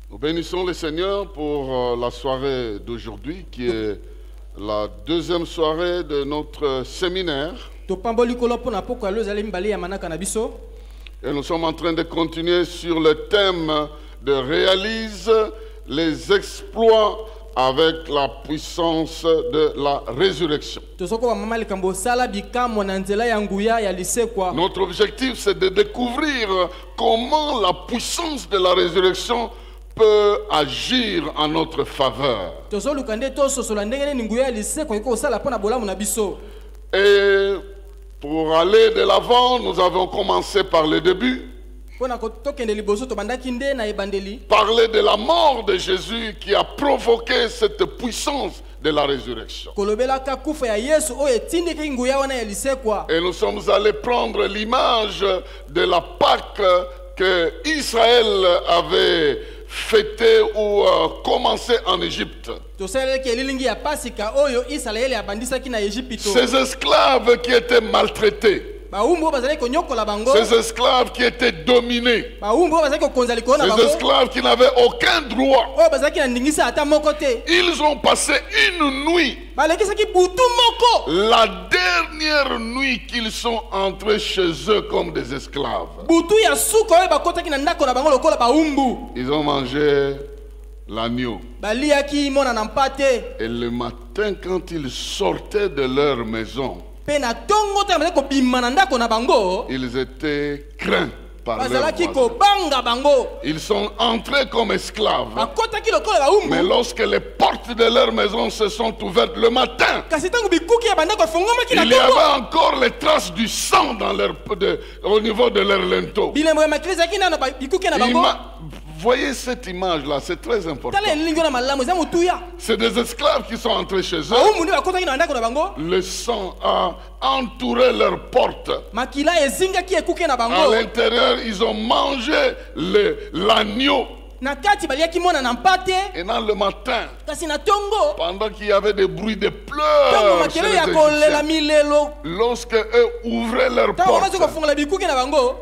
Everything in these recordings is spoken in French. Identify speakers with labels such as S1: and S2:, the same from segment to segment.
S1: Nous bénissons le Seigneur pour la soirée d'aujourd'hui, qui est la deuxième soirée de notre séminaire. Et nous sommes en train de continuer sur le thème de réalise les exploits avec la puissance de la résurrection. Notre objectif, c'est de découvrir comment la puissance de la résurrection peut agir en notre faveur. Et pour aller de l'avant, nous avons commencé par le début. Parler de la mort de Jésus qui a provoqué cette puissance de la résurrection. Et nous sommes allés prendre l'image de la Pâque que Israël avait fêté ou commencé en Égypte. Ces esclaves qui étaient maltraités, ces esclaves qui étaient dominés, ces esclaves qui n'avaient aucun droit, ils ont passé une nuit, la dernière nuit qu'ils sont entrés chez eux comme des esclaves. Ils ont mangé l'agneau. Et le matin, quand ils sortaient de leur maison, ils étaient craints par leurs voisins. Ils sont entrés comme esclaves. Mais lorsque les portes de leur maison se sont ouvertes le matin, il y avait encore les traces du sang dans au niveau de leur linteau. Voyez cette image-là, c'est très important. C'est des esclaves qui sont entrés chez eux. Le sang a entouré leurs portes. À l'intérieur, ils ont mangé l'agneau. Et dans le matin, pendant qu'il y avait des bruits de pleurs chez les Égyptiens, lorsque eux ouvraient leurs portes,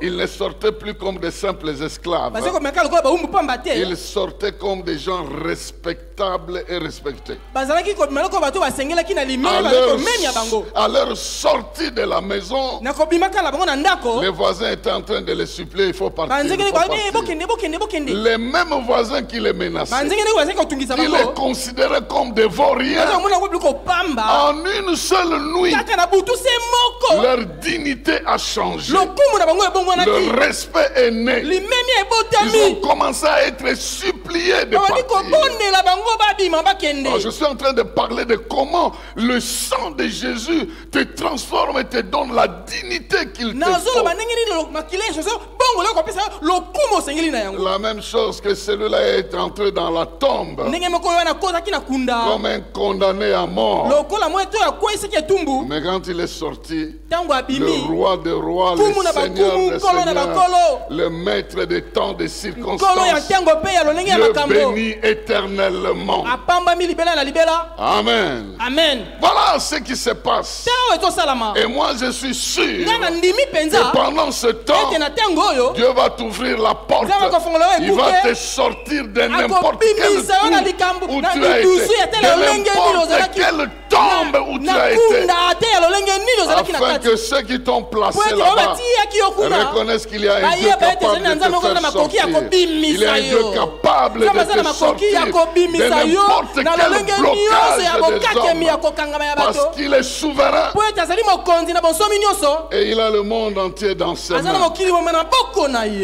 S1: ils ne sortaient plus comme des simples esclaves. Ils sortaient comme des gens respectables et respectés. À leur sortie de la maison, les voisins étaient en train de les supplier, il faut partir. Les mêmes voisins qui les menaçaient, qui les considéraient comme des vauriens, en une seule nuit, leur dignité a changé, leur respect est né. Ils ont commencé à être suppliés de partir. Alors, je suis en train de parler de comment le sang de Jésus te transforme et te donne la dignité qu'il te faut. La même chose que celui-là est entré dans la tombe comme un condamné à mort. Mais quand il est sorti, le roi des rois, le seigneur des seigneurs, le maître des temps, des circonstances, Dieu bénit éternellement. Amen. Voilà ce qui se passe. Et moi je suis sûr que pendant ce temps, Dieu va t'ouvrir la porte. Il va te sortir de n'importe quel trou où tu as été, de n'importe quelle tombe où tu as été, afin que ceux qui t'ont placé là-bas reconnaissent qu'il y a un Dieu capable de te faire sortir. Il y a un Dieu capable de te sortir de n'importe quel blocage des hommes, parce qu'il est souverain et il a le monde entier dans ses mains.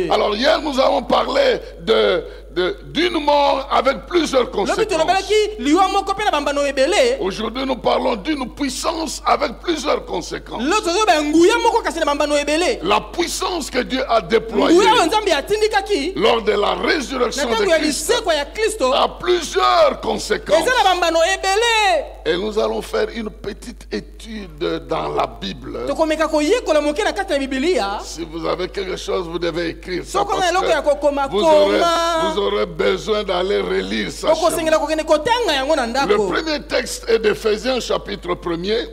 S1: Alors hier nous avons parlé d'une mort avec plusieurs conséquences. Aujourd'hui, nous parlons d'une puissance avec plusieurs conséquences. La puissance que Dieu a déployée lors de la résurrection de Christ a plusieurs conséquences. Et nous allons faire une petite étude dans la Bible. Si vous avez quelque chose, vous devez écrire ça, parce que vous aurez besoin d'aller relire ça. Le premier texte est d'Éphésiens chapitre 1er.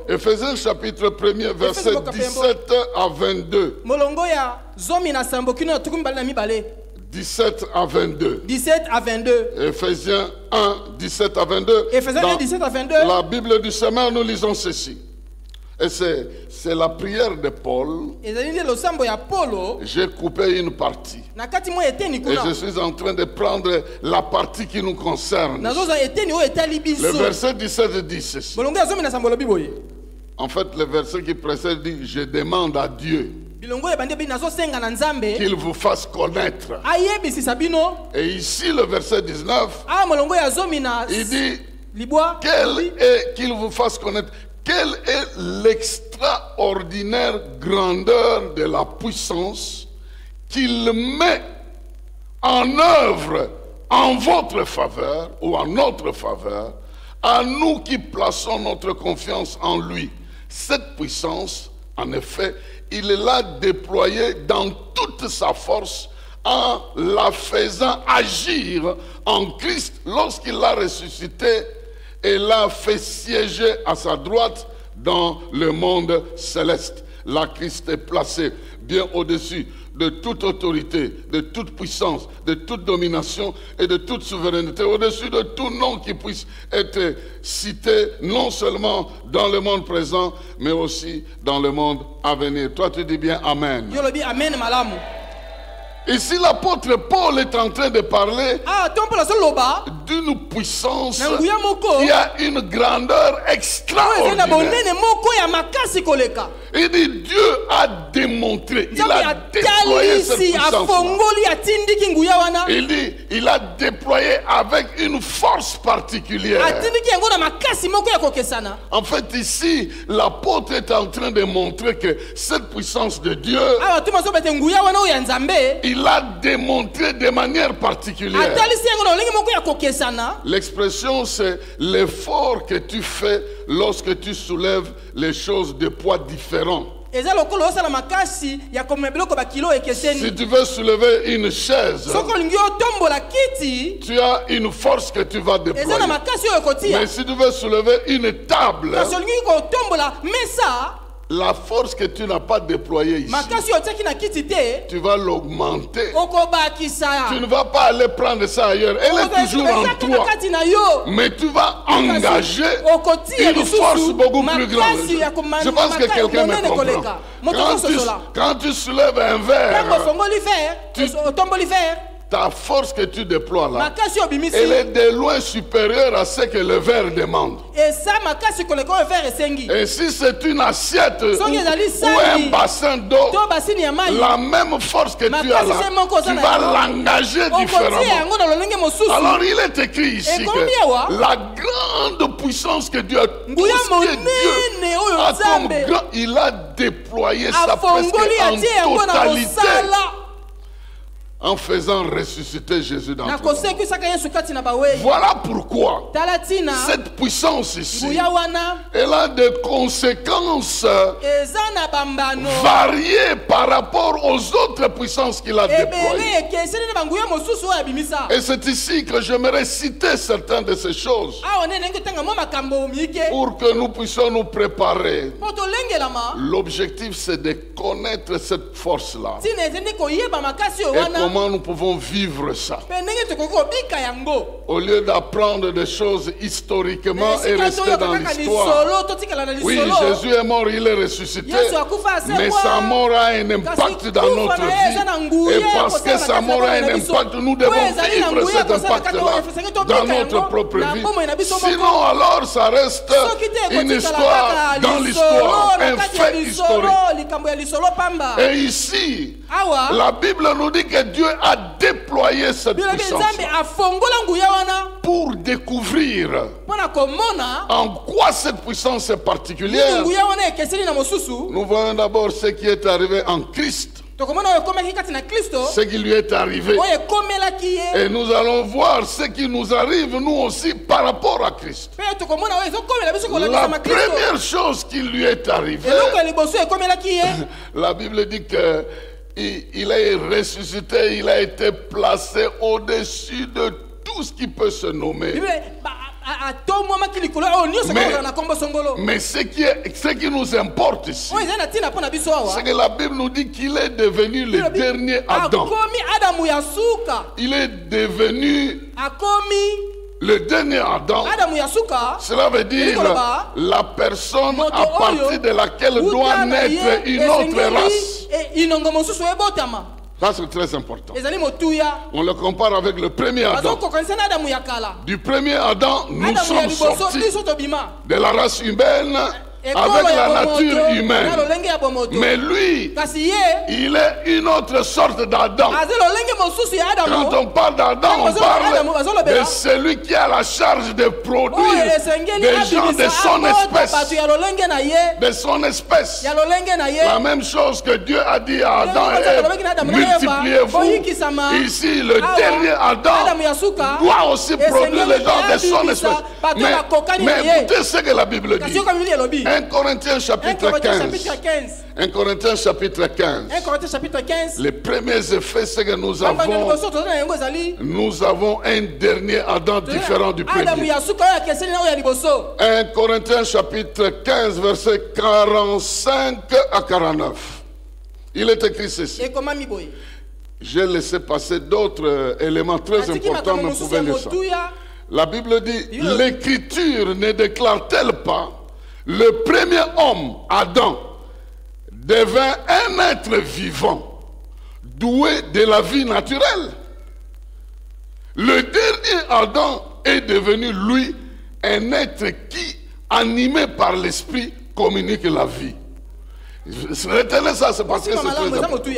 S1: Éphésiens chapitre 1er, versets 17 à 22. 17 17 à 22.
S2: 17 à 22.
S1: Éphésiens 1, 17 à 22.
S2: Éphésiens 1, 17 à 22.
S1: La Bible du Semeur, nous lisons ceci. Et c'est la prière de Paul. J'ai coupé une partie. Et je suis en train de prendre la partie qui nous concerne. Le verset 17 dit ceci. En fait, le verset qui précède dit, je demande à Dieu qu'il vous fasse connaître. Et ici, le verset 19, il dit qu'il vous fasse connaître. Quelle est l'extraordinaire grandeur de la puissance qu'il met en œuvre en votre faveur ou en notre faveur, à nous qui plaçons notre confiance en lui. Cette puissance, en effet, il l'a déployée dans toute sa force en la faisant agir en Christ lorsqu'il l'a ressuscité et l'a fait siéger à sa droite dans le monde céleste. Là, Christ est placé bien au-dessus de toute autorité, de toute puissance, de toute domination et de toute souveraineté, au-dessus de tout nom qui puisse être cité, non seulement dans le monde présent, mais aussi dans le monde à venir. Toi, tu dis bien Amen.
S2: Je le dis Amen, madame.
S1: Ici, l'apôtre Paul est en train de parler d'une puissance qui a une grandeur extraordinaire. Il dit Dieu a démontré, il a déployé cette puissance. Il dit, il a déployé avec une force particulière. En fait, ici, l'apôtre est en train de montrer que cette puissance de Dieu, il l'a démontré de manière particulière. L'expression, c'est l'effort que tu fais lorsque tu soulèves les choses de poids différents. Si tu veux soulever une chaise, tu as une force que tu vas déployer. Mais si tu veux soulever une table, la force que tu n'as pas déployée ici, tu vas l'augmenter. Tu ne vas pas aller prendre ça ailleurs. Elle est toujours en toi. Mais tu vas engager une force beaucoup plus grande. Je pense que quelqu'un me comprend. Quand tu soulèves un verre, ta force que tu déploies là, elle est de loin supérieure à ce que le verre demande. Et si c'est une assiette ou un bassin d'eau, la même force que tu as là, tu vas l'engager différemment. Alors il est écrit ici que la grande puissance que Dieu a, tout ce que Dieu a comme grand, il a déployé sa presque en totalité, en faisant ressusciter Jésus dans notre monde. Voilà pourquoi cette puissance ici, elle a des conséquences variées par rapport aux autres puissances qu'il a déployées. Et c'est ici que j'aimerais citer certaines de ces choses pour que nous puissions nous préparer. L'objectif, c'est de connaître cette force-là. Comment nous pouvons vivre ça? Au lieu d'apprendre des choses historiquement et rester dans l'histoire. Oui, Jésus est mort, il est ressuscité. Mais sa mort a un impact dans notre vie. Et parce que sa mort a un impact, nous devons vivre cet impact-là dans notre propre vie. Sinon, alors, ça reste une histoire dans l'histoire, un fait historique. Et ici, la Bible nous dit que Dieu a déployé cette puissance pour découvrir en quoi cette puissance est particulière. Nous voyons d'abord ce qui est arrivé en Christ, ce qui lui est arrivé, et nous allons voir ce qui nous arrive nous aussi par rapport à Christ. La première chose qui lui est arrivée, la Bible dit que il est ressuscité, il a été placé au-dessus de tout ce qui peut se nommer. Mais ce qui nous importe ici, c'est que la Bible nous dit qu'il est devenu le dernier Adam. Il est devenu le dernier Adam. Cela veut dire la personne à partir de laquelle doit naître une autre race. Ça c'est très important. On le compare avec le premier Adam. Du premier Adam, nous sommes sortis de la race humaine avec la nature humaine. Mais lui, il est une autre sorte d'Adam. Quand on parle d'Adam, on parle de celui qui a la charge de produire des gens de son espèce. De son espèce. La même chose que Dieu a dit à Adam et Ève, multipliez-vous. Ici, le dernier Adam doit aussi produire les gens de son espèce. Mais écoutez ce que la Bible dit. 1 Corinthiens chapitre 15. 1 Corinthiens chapitre 15. Les premiers effets, c'est que nous avons un dernier Adam différent du premier. 1 Corinthiens chapitre 15, verset 45 à 49. Il est écrit ceci. J'ai laissé passer d'autres éléments très importants, mais vous pouvez lire ça. La Bible dit, l'écriture ne déclare-t-elle pas le premier homme, Adam, devint un être vivant, doué de la vie naturelle. Le dernier Adam est devenu, lui, un être qui, animé par l'esprit, communique la vie. Retenez ça, c'est parce que c'est très important.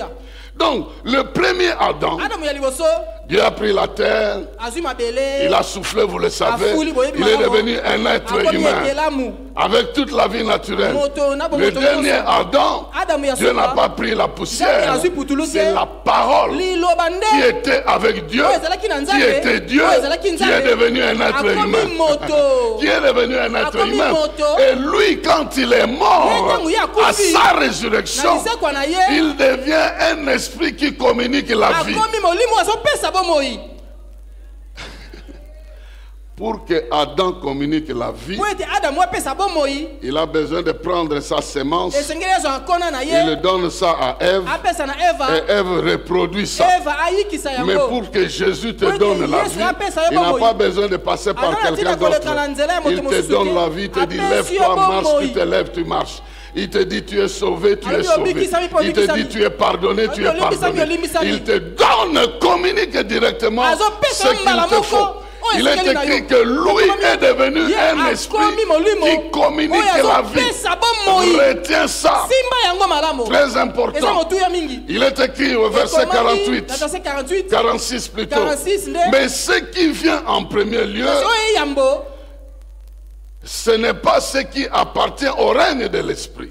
S1: Donc, le premier Adam, Dieu a pris la terre, il a soufflé, vous le savez, il est devenu un être humain, avec toute la vie naturelle. Le dernier Adam, Dieu n'a pas pris la poussière, c'est la parole qui était avec Dieu, qui était Dieu, qui est devenu un être humain. Qui est devenu un être humain. Et lui, quand il est mort, à sa résurrection, il devient un esprit qui communique la vie. Pour que Adam communique la vie, il a besoin de prendre sa sémence, il le donne ça à Ève, et Ève reproduit ça. Mais pour que Jésus te donne la vie, il n'a pas besoin de passer par quelqu'un d'autre. Il te donne la vie, il te dit lève-toi, marche, tu te lèves, tu marches. Il te dit tu es sauvé, tu es sauvé. Il te dit tu es pardonné, tu es pardonné. Il te donne, communique directement ce qu'il te faut. Il est écrit que lui est devenu un esprit qui communique la vie. Retiens ça. Très important. Il est écrit au verset 48, 46 plutôt. Mais ce qui vient en premier lieu, ce n'est pas ce qui appartient au règne de l'esprit.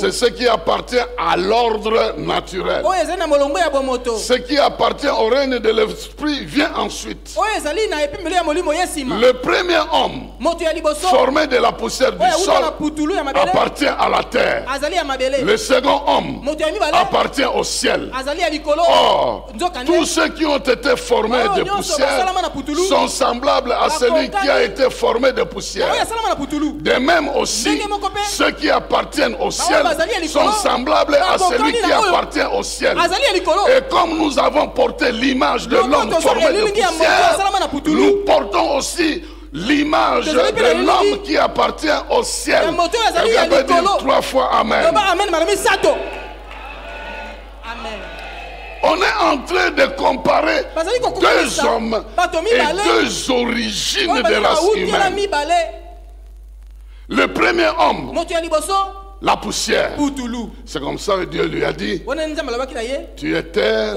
S1: C'est ce qui appartient à l'ordre naturel. Ce qui appartient au règne de l'esprit vient ensuite. Le premier homme, formé de la poussière du sol, appartient à la terre. Le second homme appartient au ciel. Or, tous ceux qui ont été formés de poussière sont semblables à celui qui a été formé de poussière. De même aussi, ceux qui appartiennent au ciel sont semblables à celui qui appartient au ciel. Et comme nous avons porté l'image de l'homme formé de poussière, nous portons aussi l'image de l'homme qui appartient au ciel. Et vous pouvez dire 3 fois Amen. On est en train de comparer 2 hommes et 2 origines de race humaine. Le premier homme, la poussière. C'est comme ça que Dieu lui a dit, tu es terre,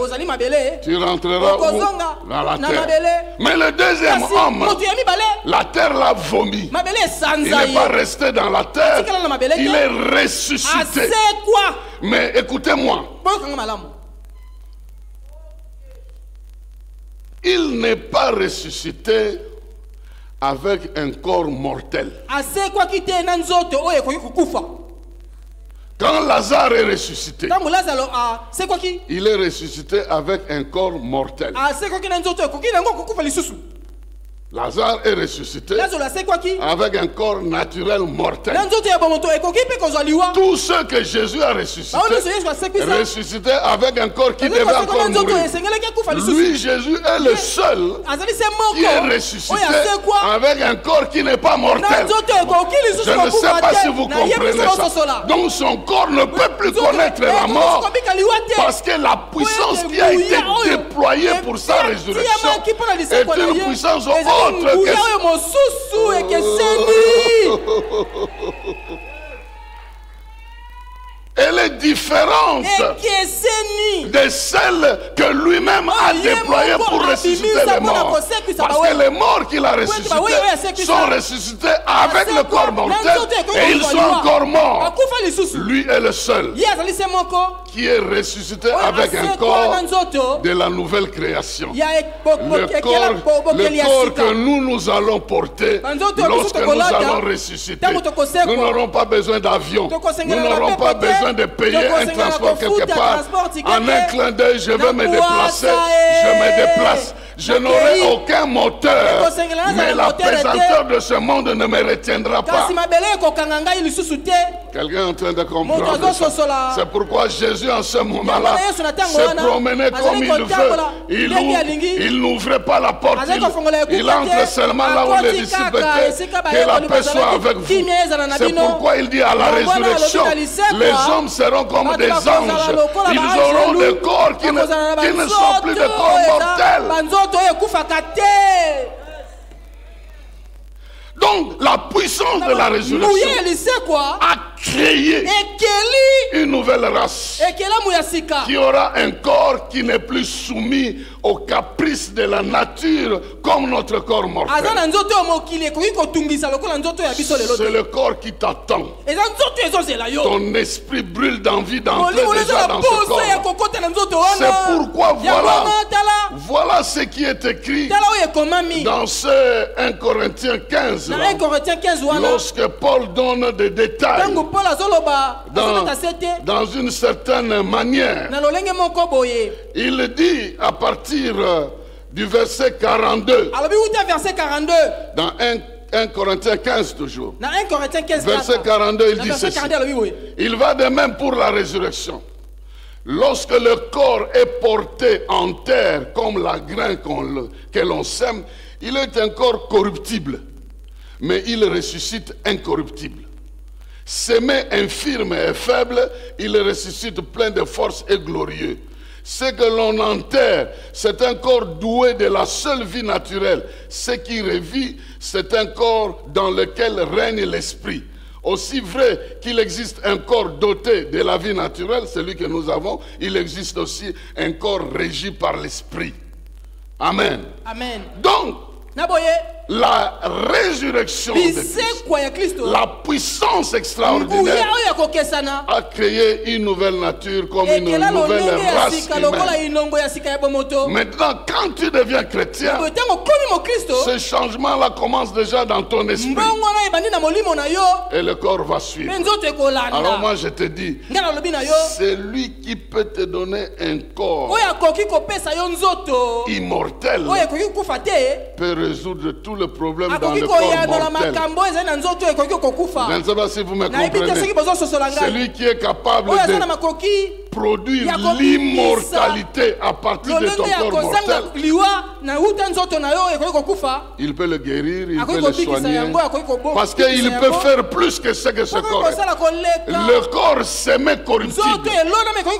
S1: tu rentreras où? Dans la terre. Mais le deuxième homme, la terre l'a vomi. Il n'est pas resté dans la terre, il est ressuscité. Mais écoutez-moi, il n'est pas ressuscité avec un corps mortel. Quand Lazare est ressuscité, il est ressuscité avec un corps mortel. Lazare est ressuscité avec un corps naturel mortel. Tous ceux que Jésus a ressuscités, ressuscités avec un corps qui devait encore mourir. Lui, Jésus, est le seul qui est ressuscité avec un corps qui n'est pas mortel. Je ne sais pas si vous comprenez ça. Donc son corps ne peut plus connaître la mort parce que la puissance qui a été déployée pour sa résurrection est une puissance autre que elle est différente de celle que lui-même a déployée pour ressusciter les morts. Parce que les morts qu'il a ressuscités sont ressuscités avec le corps mortel et ils sont encore morts. Lui est le seul qui est ressuscité avec un corps de la nouvelle création. Le corps que nous allons porter lorsque nous allons ressusciter. Nous n'aurons pas besoin d'avion. Nous n'aurons pas besoin de payer un transport quelque part. En un clin d'œil, je vais me déplacer. Je me déplace. Je n'aurai aucun moteur, mais la pesanteur de ce monde ne me retiendra pas. Quelqu'un est en train de comprendre ça. C'est pourquoi Jésus en ce moment-là se promenait comme il veut. Il n'ouvrait pas la porte. Il entre seulement là où les disciples étaient. Que la paix soit avec vous. C'est pourquoi il dit à la résurrection, les hommes seront comme des anges. Ils auront des corps qui ne sont plus des corps mortels. Donc la puissance de la résurrection a créé une nouvelle race qui aura un corps qui n'est plus soumis aux caprices de la nature comme notre corps mortel. C'est le corps qui t'attend. Ton esprit brûle d'envie d'entrer déjà dans ce corps. C'est pourquoi voilà ce qui est écrit dans ce 1 Corinthiens 15. Lorsque Paul donne des détails dans une certaine manière, il dit à partir du verset 42, dans 1 Corinthiens 15 toujours, verset 42, il dit ceci: il va de même pour la résurrection. Lorsque le corps est porté en terre comme la graine que l'on sème, il est un corps corruptible, mais il ressuscite incorruptible. Semé infirme et faible, il ressuscite plein de force et glorieux. Ce que l'on enterre, c'est un corps doué de la seule vie naturelle. Ce qui revit, c'est un corps dans lequel règne l'esprit. Aussi vrai qu'il existe un corps doté de la vie naturelle, celui que nous avons, il existe aussi un corps régi par l'esprit. Amen.
S2: Amen.
S1: Donc, la résurrection de Christ, la puissance extraordinaire a créé une nouvelle nature comme une nouvelle race humaine. Maintenant, quand tu deviens chrétien, ce changement-là commence déjà dans ton esprit. Et le corps va suivre. Alors moi je te dis, celui qui peut te donner un corps immortel peut résoudre tout le problème dans le corps mortel. Je ne sais pas si vous me comprenez. Celui qui est capable de produire l'immortalité à partir de ton corps mortel, il peut le guérir, il peut le soigner, parce qu'il peut faire plus que ce que ce corps est. Le corps s'aimé corruptible,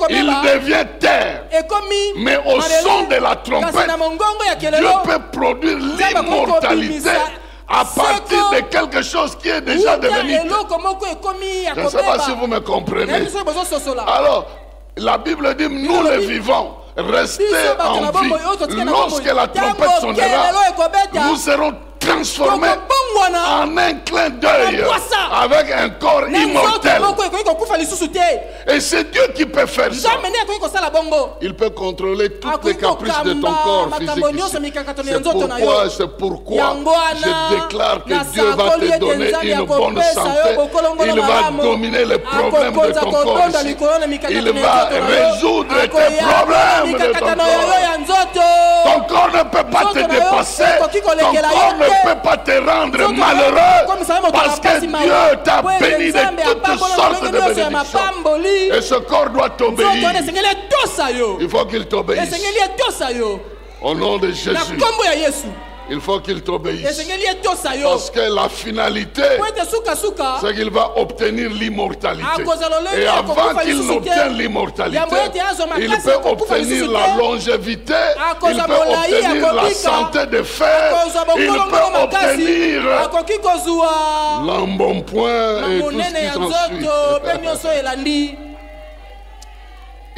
S1: il devient terre, mais au son de la trompette, Dieu peut produire l'immortalité à partir de quelque chose qui est déjà devenu. Je ne sais pas si vous me comprenez. Alors, la Bible dit, nous le vivons, restez en vie. Lorsque la trompette sonnera, nous serons transformés en un clin d'œil avec un corps immortel. Et c'est Dieu qui peut faire ça. Il peut contrôler toutes les caprices de ton corps physique. C'est pourquoi je déclare que Dieu va te donner une bonne santé. Il va dominer les problèmes de ton corps ici. Il va résoudre tes problèmes de ton corps. Ton corps corps ne peut pas te dépasser. Ton corps ne peut pas te rendre malheureux. Parce que Dieu t'a béni de toutes sortes de bénédictions. Et ce corps doit t'obéir. Il faut qu'il t'obéisse. Au nom de Jésus. Il faut qu'il t'obéisse. Parce que la finalité, c'est qu'il va obtenir l'immortalité. Et avant qu'il n'obtienne l'immortalité, il peut obtenir la longévité, il peut obtenir la santé de fer, il peut obtenir l'embonpoint et tout ce qui s'ensuit.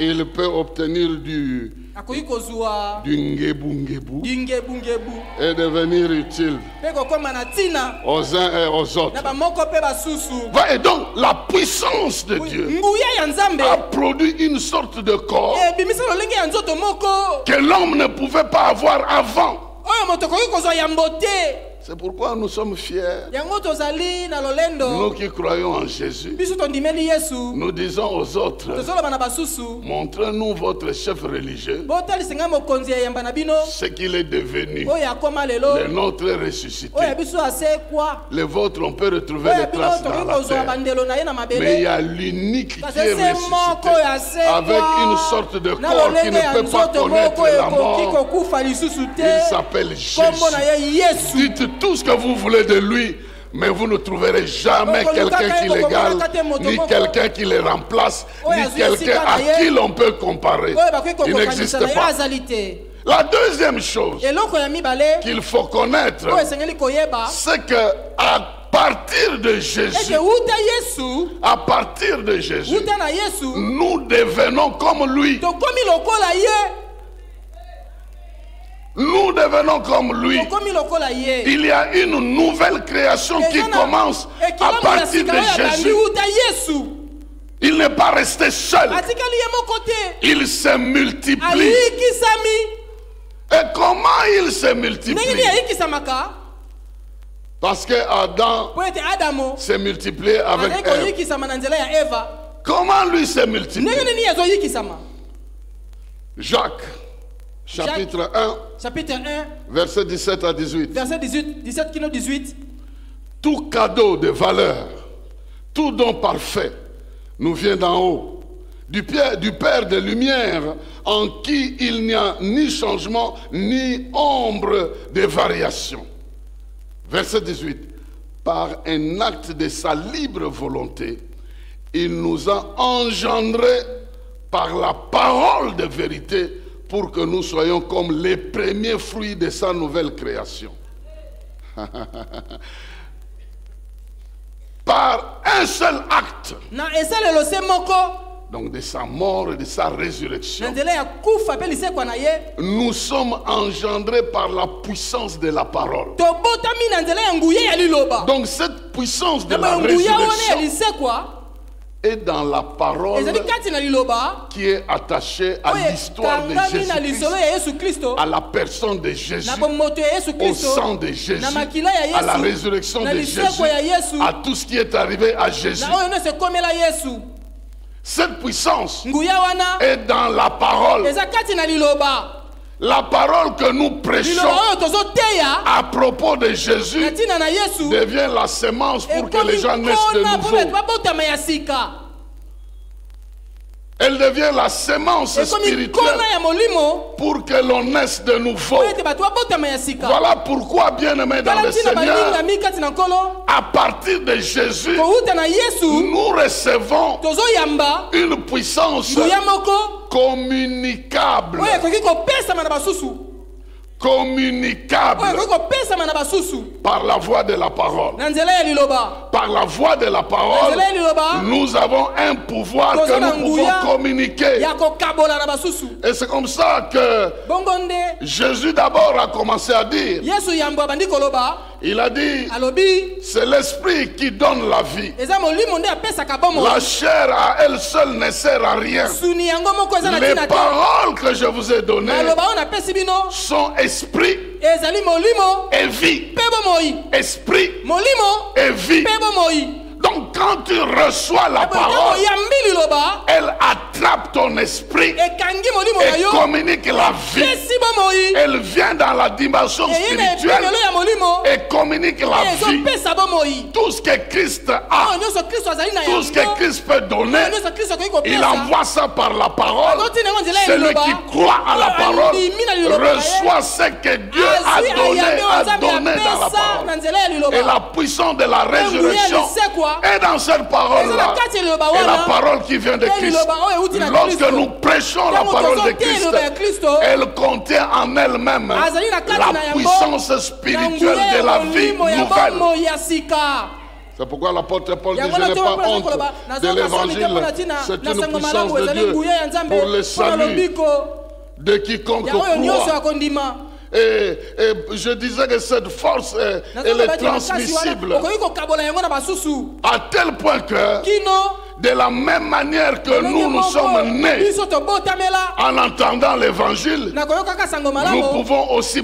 S1: Il peut obtenir du ngebu et devenir utile aux uns et aux autres. Et donc la puissance de Dieu a produit une sorte de corps que l'homme ne pouvait pas avoir avant. C'est pourquoi nous sommes fiers. Nous qui croyons en Jésus, nous disons aux autres, montrez-nous votre chef religieux, ce qu'il est devenu, le nôtre est ressuscité. Les vôtres, on peut retrouver les traces dans la terre. Mais il y a l'unique qui est ressuscité, avec une sorte de corps qui ne peut pas connaître la mort. Il s'appelle Jésus. Dites tout ce que vous voulez de lui, mais vous ne trouverez jamais quelqu'un qui l'égale, ni quelqu'un qui le remplace, ni quelqu'un à qui l'on peut comparer. Il n'existe pas. La deuxième chose qu'il faut connaître, c'est que à partir de Jésus, nous devenons comme lui. Nous devenons comme lui. Il y a une nouvelle création qui commence à partir de Jésus. Il n'est pas resté seul. Il se multiplie. Et comment il se multiplie? Parce que Adam s'est multiplié avec Ève. Comment lui s'est multiplié? Jacques. Chapitre 1, verset 17 à 18.
S2: Verset 17 qui nous 18.
S1: Tout cadeau de valeur, tout don parfait nous vient d'en haut, du Père de lumière, en qui il n'y a ni changement, ni ombre de variation. Verset 18. Par un acte de sa libre volonté, il nous a engendrés par la parole de vérité, pour que nous soyons comme les premiers fruits de sa nouvelle création. Par un seul acte. Donc de sa mort et de sa résurrection. Nous sommes engendrés par la puissance de la parole. Donc cette puissance de la résurrection est dans la parole qui est attachée à l'histoire de Jésus-Christ, à la personne de Jésus, au sang de Jésus, à la résurrection de Jésus, à tout ce qui est arrivé à Jésus. Cette puissance est dans la parole. La parole que nous prêchons à propos de Jésus devient la semence pour que les gens naissent de nouveau. Elle devient la semence spirituelle pour que l'on naisse de nouveau. Voilà pourquoi, bien-aimés dans le Seigneur, à partir de Jésus, nous recevons une puissance communicable. Communicable par la voix de la parole. Par la voix de la parole, nous avons un pouvoir que nous pouvons communiquer. Et c'est comme ça que Jésus d'abord a commencé à dire. Il a dit, c'est l'esprit qui donne la vie. La chair à elle seule ne sert à rien. Les paroles que je vous ai données sont esprit et vie. Esprit et vie. Donc quand tu reçois la parole, elle attrape ton esprit et communique la vie. Elle vient dans la dimension spirituelle et communique la vie. Tout ce que Christ a, tout ce que Christ peut donner, il envoie ça par la parole. Celui qui croit à la parole reçoit ce que Dieu a donné dans la parole. Et la puissance de la résurrection est dans cette parole-là. Et la parole qui vient de Christ. Lorsque nous prêchons la parole de Christ, elle contient en elle-même la puissance spirituelle de la vie nouvelle. C'est pourquoi l'apôtre Paul dit: je n'ai pas honte de l'évangile. C'est une puissance de Dieu pour le salut de quiconque croit. Et je disais que cette force, elle est transmissible à tel point que de la même manière que nous sommes nés en entendant l'évangile, nous pouvons aussi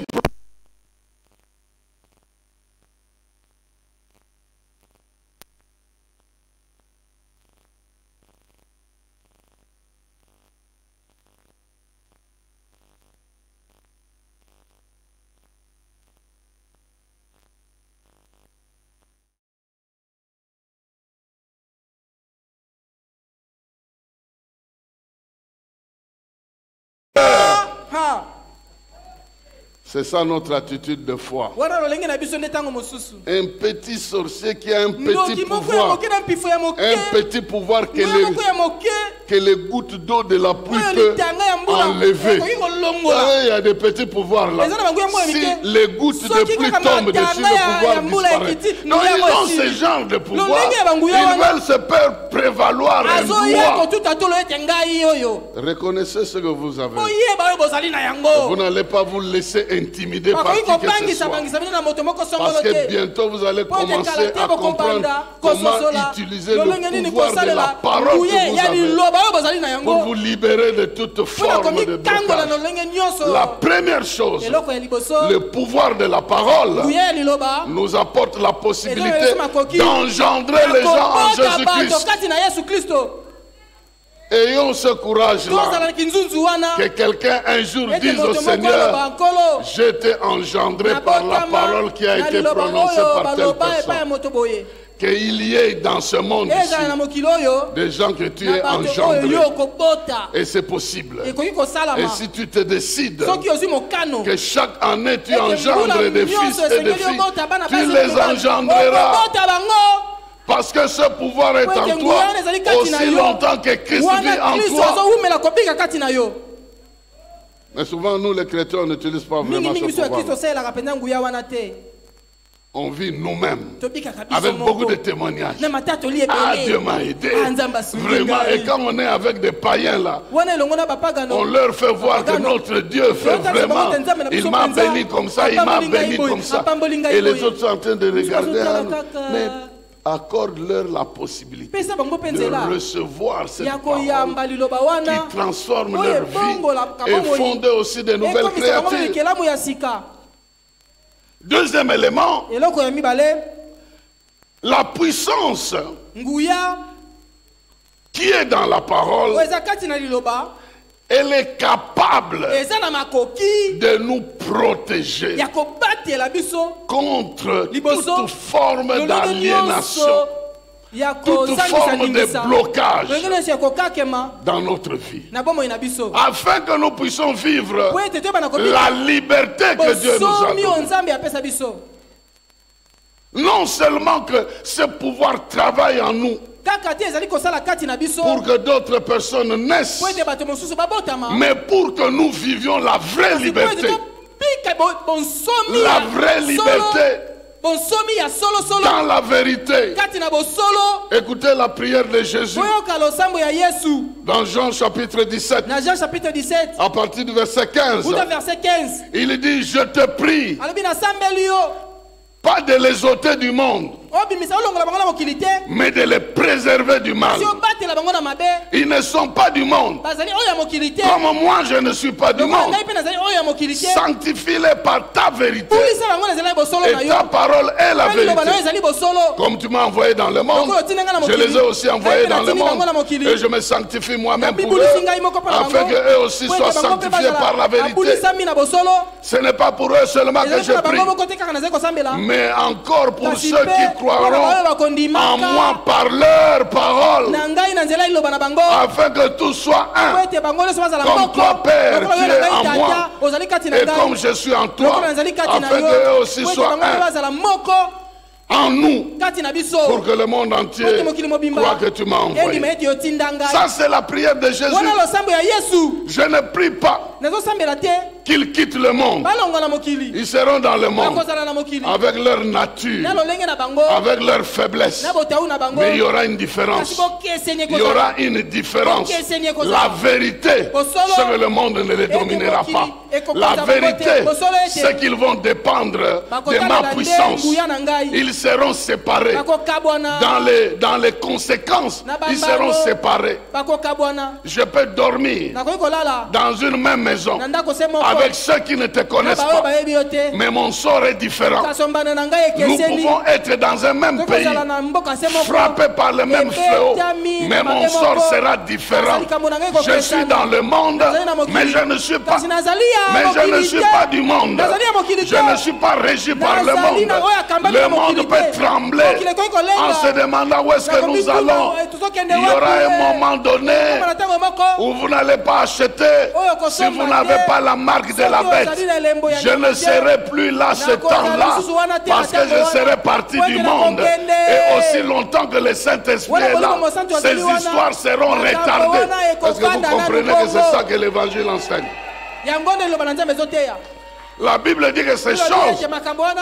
S1: C'est ça notre attitude de foi. Un petit sorcier qui a un petit pouvoir. Un petit pouvoir que les gouttes d'eau de la pluie peuvent enlever. Il y a des petits pouvoirs là. Si les gouttes de pluie tombent dessus, le pouvoir disparaît. Non, ils ont ce genre de pouvoir. Ils veulent se faire prévaloir un droit. Reconnaissez ce que vous avez. Vous n'allez pas vous laisser intimider par qui que ce soit. Parce que bientôt vous allez commencer à comprendre comment utiliser le pouvoir de la parole que vous avez pour vous libérer de toute forme de blocage. La première chose, le pouvoir de la parole nous apporte la possibilité d'engendrer les gens en Jésus-Christ. Ayons ce courage-là, que quelqu'un un jour dise au Seigneur: je t'ai engendré par la parole qui a été prononcée par telle personne. Qu'il y ait dans ce monde ici des gens que tu es engendrés. Et c'est possible. Et si tu te décides que chaque année tu engendres des fils et des filles, tu les engendreras. Parce que ce pouvoir est en toi aussi longtemps que Christ vit en toi. Mais souvent, nous les chrétiens, on n'utilise pas vraiment ce pouvoir. On vit nous-mêmes avec beaucoup de témoignages. Ah, Dieu m'a aidé. Vraiment. Et quand on est avec des païens là, on leur fait voir que notre Dieu fait vraiment. Il m'a béni comme ça, il m'a béni comme ça. Et les autres sont en train de regarder. Mais accorde-leur la possibilité de recevoir cette parole qui transforme leur vie et fonde aussi de nouvelles créatures. Deuxième élément, la puissance qui est dans la parole, elle est capable de nous protéger contre toute forme d'aliénation, toute forme de blocage dans notre vie, afin que nous puissions vivre la liberté que Dieu nous a donnée. Non seulement que ce pouvoir travaille en nous pour que d'autres personnes naissent, mais pour que nous vivions la vraie liberté. La vraie liberté dans la vérité. Écoutez la prière de Jésus dans Jean chapitre 17, à partir du verset 15. Il dit: je te prie pas de les ôter du monde, mais de les préserver du mal. Ils ne sont pas du monde. Comme moi, je ne suis pas du monde. Sanctifie-les par ta vérité. Et ta parole est la vérité. Comme tu m'as envoyé dans le monde, je les ai aussi envoyés dans le monde. Et je me sanctifie moi-même pour eux, afin qu'eux aussi soient sanctifiés par la vérité. Ce n'est pas pour eux seulement que je prie, mais encore pour ceux qui croiront en moi par leur parole, afin que tout soit un. Comme toi, Père, tu es en moi, et comme je suis en toi, afin qu'eux aussi soient un. En nous, pour que le monde entier croit que tu m'as envoyé. Ça, c'est la prière de Jésus. Je ne prie pas qu'ils quittent le monde. Ils seront dans le monde avec leur nature, avec leur faiblesse. Mais il y aura une différence. Il y aura une différence. La vérité, c'est que le monde ne les dominera pas. La vérité, c'est qu'ils vont dépendre de ma puissance. Ils seront séparés. Dans les conséquences, ils seront séparés. Je peux dormir dans une même maison avec ceux qui ne te connaissent pas, mais mon sort est différent. Nous pouvons être dans un même pays, frappés par le même fléau, mais mon sort sera différent. Je suis dans le monde, mais je ne suis pas du monde. Je ne suis pas régi par le monde. Le monde peut trembler en se demandant où est-ce que nous allons. Il y aura un moment donné où vous n'allez pas acheter si vous n'avez pas la marque de la bête. Je ne serai plus là ce temps-là, parce que je serai parti du monde. Et aussi longtemps que le Saint-Esprit est là, ces histoires seront retardées. Est-ce que vous comprenez que c'est ça que l'Évangile enseigne? La Bible dit que ces choses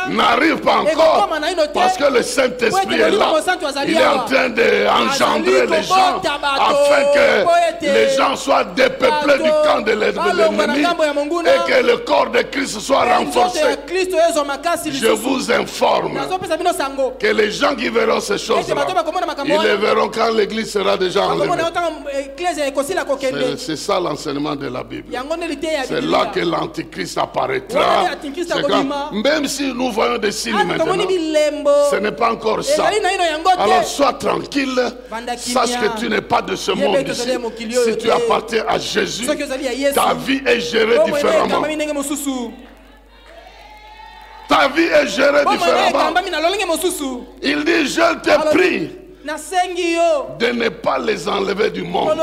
S1: n'arrivent pas encore parce que le Saint-Esprit est là. Il est en train d'engendrer les gens afin que les gens soient dépeuplés du camp de l'ennemi et que le corps de Christ soit renforcé. Je vous informe que les gens qui verront ces choses-là, ils les verront quand l'Église sera déjà enlevée. C'est ça l'enseignement de la Bible. C'est là que l'Antichrist apparaîtra. Quand, même si nous voyons des signes maintenant, ce n'est pas encore ça. Alors sois tranquille, sache que tu n'es pas de ce monde ici. Si tu appartiens à Jésus, ta vie est gérée différemment. Ta vie est gérée différemment. Il dit, je te prie de ne pas les enlever du monde,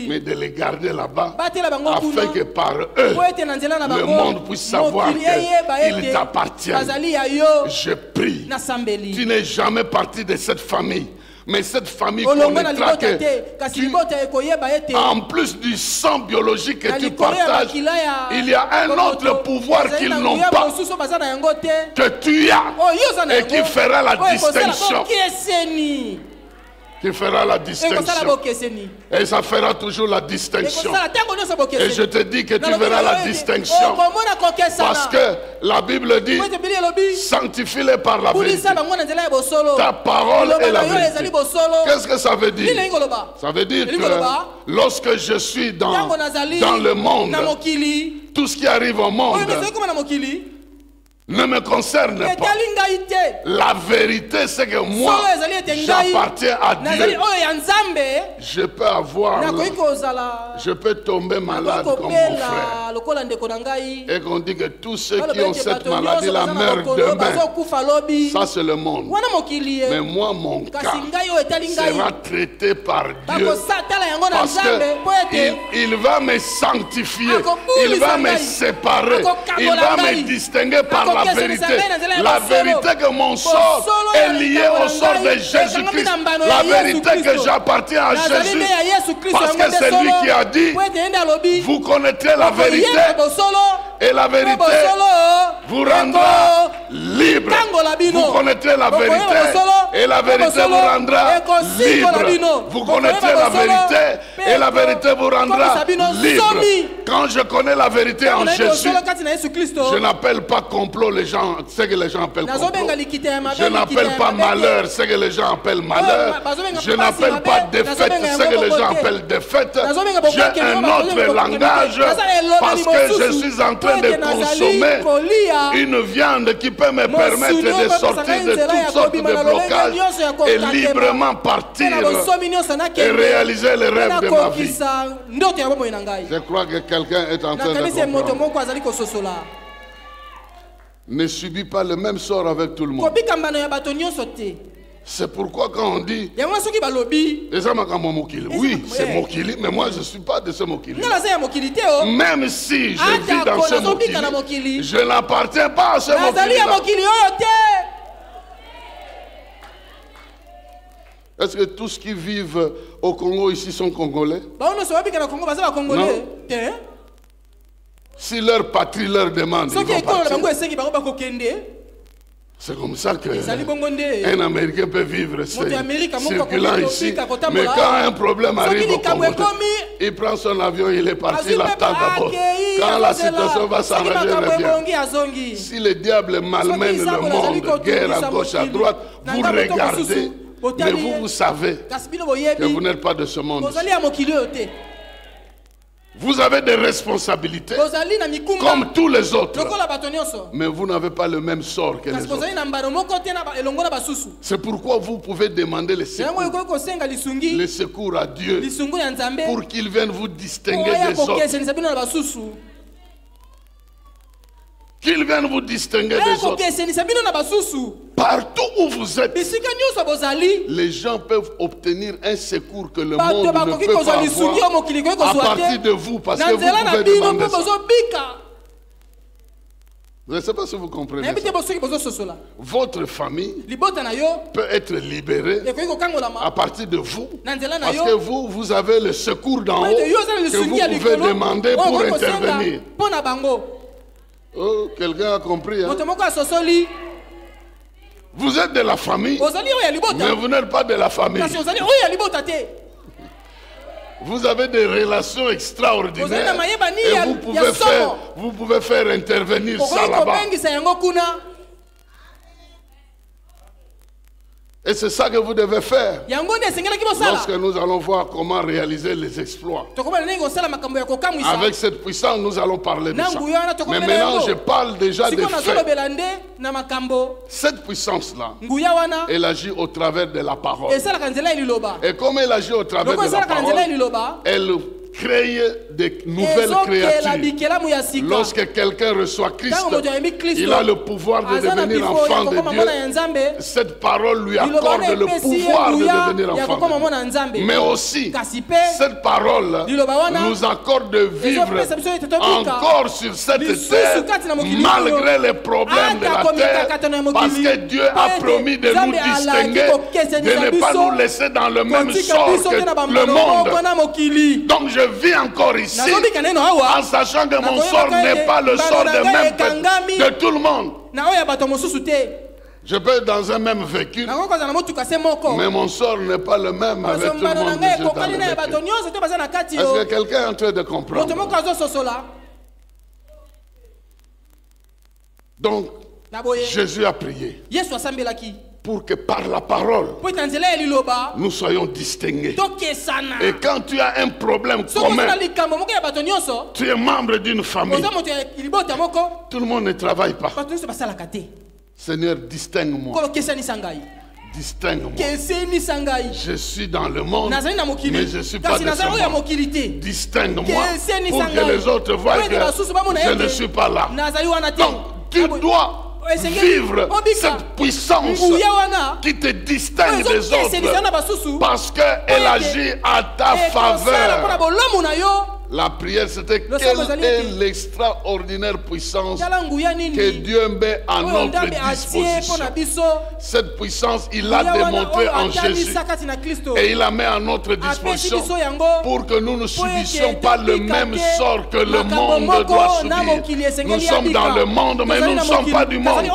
S1: mais de les garder là-bas, afin que par eux, le monde puisse savoir qu'ils t'appartiennent. Je prie, tu n'es jamais parti de cette famille. Mais cette famille connaîtra que en plus du sang biologique que tu partages, il y a un autre pouvoir qu'ils n'ont pas, que tu as, et qui fera la distinction. Qui fera la distinction. Et ça fera toujours la distinction. Et je te dis que tu verras la distinction. Parce que la Bible dit, sanctifie-les par la vérité. Ta parole est la vérité. Qu'est-ce que ça veut dire? Ça veut dire que lorsque je suis dans le monde, tout ce qui arrive au monde ne me concerne pas. La vérité, c'est que moi, j'appartiens à Dieu. Je peux avoir, je peux tomber malade comme mon frère. Et qu'on dit que tous ceux qui ont cette maladie la meurent demain. Ça, c'est le monde. Mais moi, mon cas sera traité par Dieu. Parce qu'il va me sanctifier. Il va me séparer. Il va me distinguer par la vérité. La vérité que mon sort est lié au sort de Jésus-Christ. La vérité que j'appartiens à Jésus. Parce que c'est lui qui a dit, vous connaîtrez la vérité et la vérité vous rendra libre. Vous connaîtrez la vérité et la vérité vous rendra libre. Vous connaîtrez la vérité et la vérité vous rendra libre. Quand je connais la vérité en Jésus, je n'appelle pas complot les gens, ce que les gens appellent complot. Je n'appelle pas malheur, ce que les gens appellent malheur. Je n'appelle pas défaite, ce que les gens appellent défaite. J'ai un autre langage parce que je suis en train de consommer une viande qui peut me permettre de sortir de toutes sortes de blocages et librement partir et réaliser les rêves de ma vie. Je crois que quelqu'un est en train de comprendre. Ne subis pas le même sort avec tout le monde. C'est pourquoi quand on dit oui, c'est Mokili, mais moi je ne suis pas de ce Mokili. Même si je vis dans ce Mokili, je n'appartiens pas à ce Mokili. Est-ce que tous qui vivent au Congo ici sont Congolais? Non. Si leur patrie leur demande, ils vont partir. C'est comme ça qu'un Américain peut vivre circulant ici. Mais quand un problème arrive au Congo, il prend son avion, il est parti, il attend d'abord. Quand la situation va s'arranger, bien. Si le diable malmène le monde, guerre à gauche, à droite, vous regardez, mais vous savez que vous n'êtes pas de ce monde. Vous avez des responsabilités comme tous les autres, mais vous n'avez pas le même sort que les autres. C'est pourquoi vous pouvez demander le secours à Dieu pour qu'il vienne vous distinguer des autres. Qu'il vienne vous distinguer des autres. Partout où vous êtes, les gens peuvent obtenir un secours que le monde ne peut pas avoir à partir de vous, parce que vous pouvez demander ça. Je ne sais pas si vous comprenez ça. Votre famille peut être libérée à partir de vous, parce que vous avez le secours d'en haut que vous pouvez demander pour intervenir. Oh, quelqu'un a compris, hein? Vous êtes de la famille, mais vous n'êtes pas de la famille. Vous avez des relations extraordinaires et vous pouvez faire intervenir ça là-bas. Et c'est ça que vous devez faire lorsque nous allons voir comment réaliser les exploits. Avec cette puissance, nous allons parler de ça. Mais maintenant, je parle déjà des faits. Cette puissance-là, elle agit au travers de la parole. Et comme elle agit au travers de la parole, elle crée des nouvelles créatures. Lorsque quelqu'un reçoit Christ, il a le pouvoir de devenir enfant de Dieu. Cette parole lui accorde le pouvoir de devenir enfant de Dieu. Mais aussi, cette parole nous accorde de vivre encore sur cette terre malgré les problèmes de la terre, parce que Dieu a promis de nous distinguer, de ne pas nous laisser dans le même sort que le monde. Donc je vis encore ici en sachant que mon sort n'est pas le sort de tout le monde. Je peux être dans un même véhicule, mais mon sort n'est pas le même avec tout le monde. Est-ce que quelqu'un est en train de comprendre? Donc, Jésus a prié pour que par la parole, nous soyons distingués. Et quand tu as un problème commun, tu es membre d'une famille, tout le monde ne travaille pas. Seigneur, distingue-moi. Distingue-moi. Je suis dans le monde, mais je ne suis pas de ce monde. Distingue-moi pour que les autres voient que je ne suis pas là. Donc, tu dois vivre cette puissance qui te distingue des autres, parce qu'elle agit à ta faveur. La prière, c'était quelle est l'extraordinaire puissance que Dieu met à notre disposition. Cette puissance, il l'a démontrée en Jésus. Et il la met à notre disposition pour que nous ne subissions pas le même sort que le monde doit subir. Nous sommes dans le monde, mais nous ne sommes pas du monde.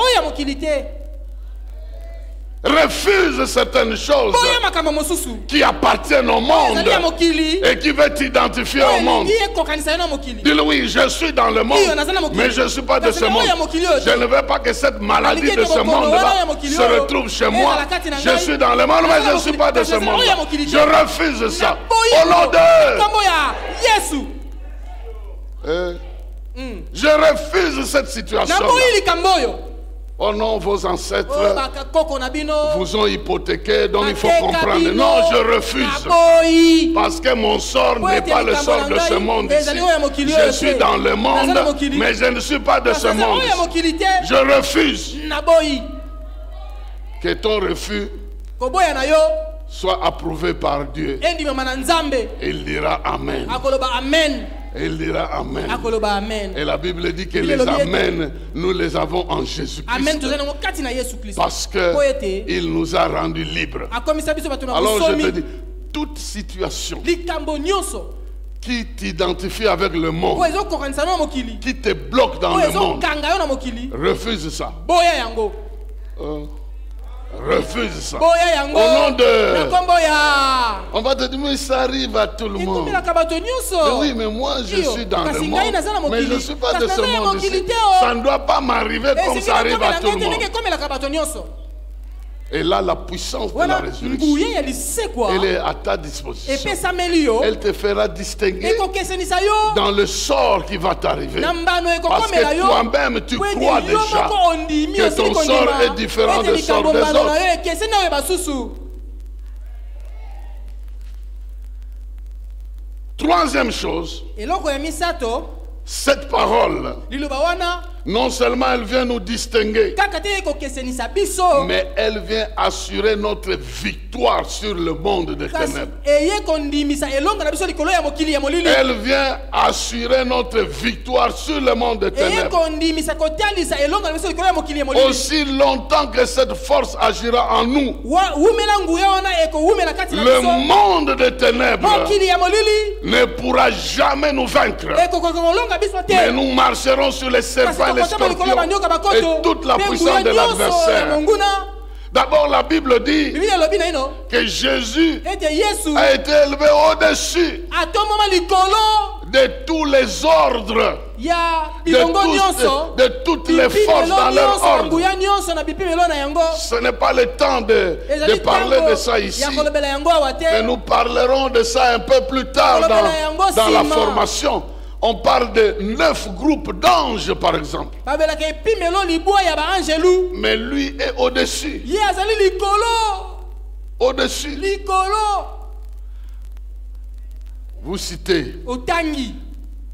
S1: refuse certaines choses qui appartiennent au monde et qui veut t'identifier au monde. Dis-le, oui, je suis dans le monde, mais je ne suis pas de ce monde. Je ne veux pas que cette maladie de ce monde-là se retrouve chez moi. Je suis dans le monde, mais je ne suis pas de ce monde. Je refuse ça. Au nom de... Je refuse cette situation-là. Oh non, vos ancêtres vous ont hypothéqué, donc il faut comprendre. Non, je refuse. Parce que mon sort n'est pas le sort de ce monde ici. Je suis dans le monde, mais je ne suis pas de ce monde. Je refuse. Que ton refus soit approuvé par Dieu. Il dira Amen. Et il dira Amen. Et la Bible dit que les Amen, nous les avons en Jésus-Christ. Parce qu'il nous a rendus libres. Alors je te dis, toute situation qui t'identifie avec le monde, qui te bloque dans le monde, refuse ça. Refuse ça. Au nom de... On va te dire, mais ça arrive à tout le monde. Mais oui, mais moi je suis dans le monde, mais je ne suis pas de ce monde ici. Ça ne doit pas m'arriver comme ça arrive à tout le monde. Et là, la puissance de la résurrection, elle est à ta disposition. Elle te fera distinguer dans le sort qui va t'arriver. Parce que toi-même, tu crois déjà que ton sort est différent du sort des autres. Troisième chose, cette parole, non seulement elle vient nous distinguer, mais elle vient assurer notre victoire sur le monde des ténèbres. Elle vient assurer notre victoire sur le monde des ténèbres. Aussi longtemps que cette force agira en nous, le monde des ténèbres ne pourra jamais nous vaincre. Mais nous marcherons sur les serpents, les scorpions et toute la puissance de l'adversaire. D'abord, la Bible dit que Jésus a été élevé au-dessus de tous les ordres, de toutes les forces dans leur ordre. Ce n'est pas le temps de parler de ça ici, mais nous parlerons de ça un peu plus tard dans la formation. On parle de 9 groupes d'anges, par exemple. Mais lui est au-dessus. Au-dessus. Vous citez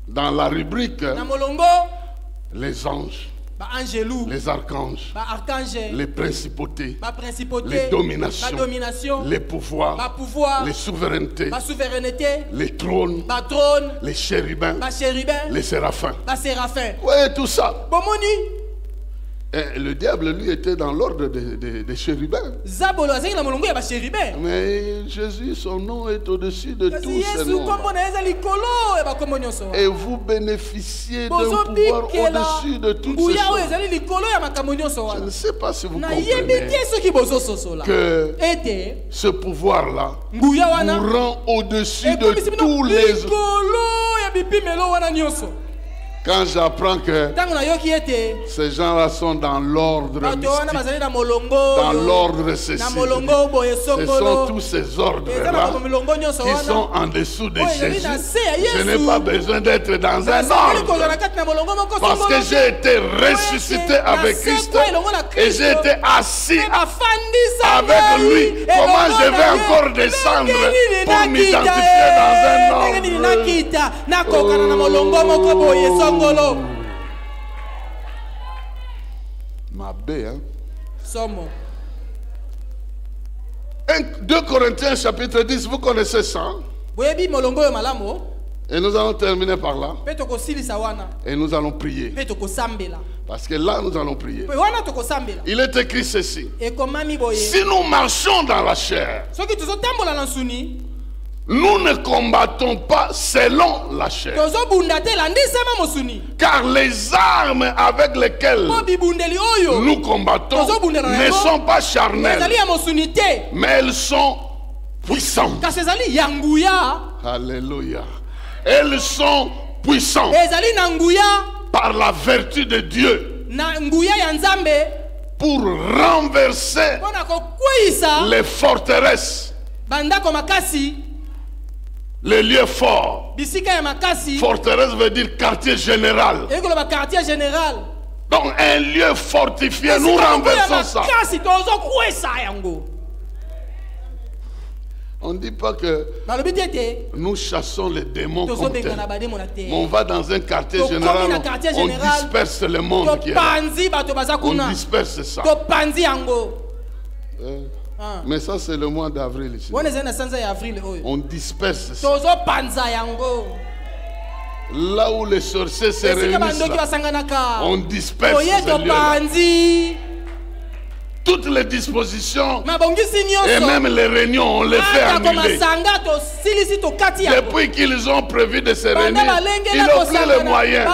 S1: dans la rubrique les anges, les archanges, les principautés, les dominations, les pouvoirs, les souverainetés, les trônes, les chérubins, les séraphins. Ouais, tout ça. Et le diable, lui, était dans l'ordre des chérubins. Mais Jésus, son nom est au-dessus de tous ces noms. Et vous bénéficiez d'un pouvoir au-dessus de toutes ces choses. Je ne sais pas si vous comprenez que ce pouvoir-là vous rend au-dessus de tous les autres. Quand j'apprends que ces gens-là sont dans l'ordre mystique, dans l'ordre cécile, ce sont tous ces ordres-là qui sont en dessous de Jésus. Je n'ai pas besoin d'être dans un ordre. Parce que j'ai été ressuscité avec Christ et j'ai été assis avec lui. Comment je vais encore descendre pour m'identifier dans un ordre? Ma bé, hein? 2 Corinthiens chapitre 10, vous connaissez ça? Et nous allons terminer par là. Et nous allons prier. Parce que là, nous allons prier. Il est écrit ceci. Si nous marchons dans la chair, Nous ne combattons pas selon la chair. Car les armes avec lesquelles nous combattons ne sont pas charnelles, mais elles sont puissantes. Alléluia. Elles sont puissantes par la vertu de Dieu pour renverser les forteresses, les lieux forts. Forteresse veut dire quartier général. Donc un lieu fortifié, nous renversons ça. On ne dit pas que nous chassons les démons comme tel. On va dans un quartier général, on disperse le monde qui est là. On disperse ça. Mais ça c'est le mois d'avril ici. On disperse ça. Là où les sorciers se réunissent là, on disperse ces lieux. Toutes les dispositions et même les réunions, on les fait annuler. Depuis qu'ils ont prévu de se réunir, ils n'ont plus les moyens.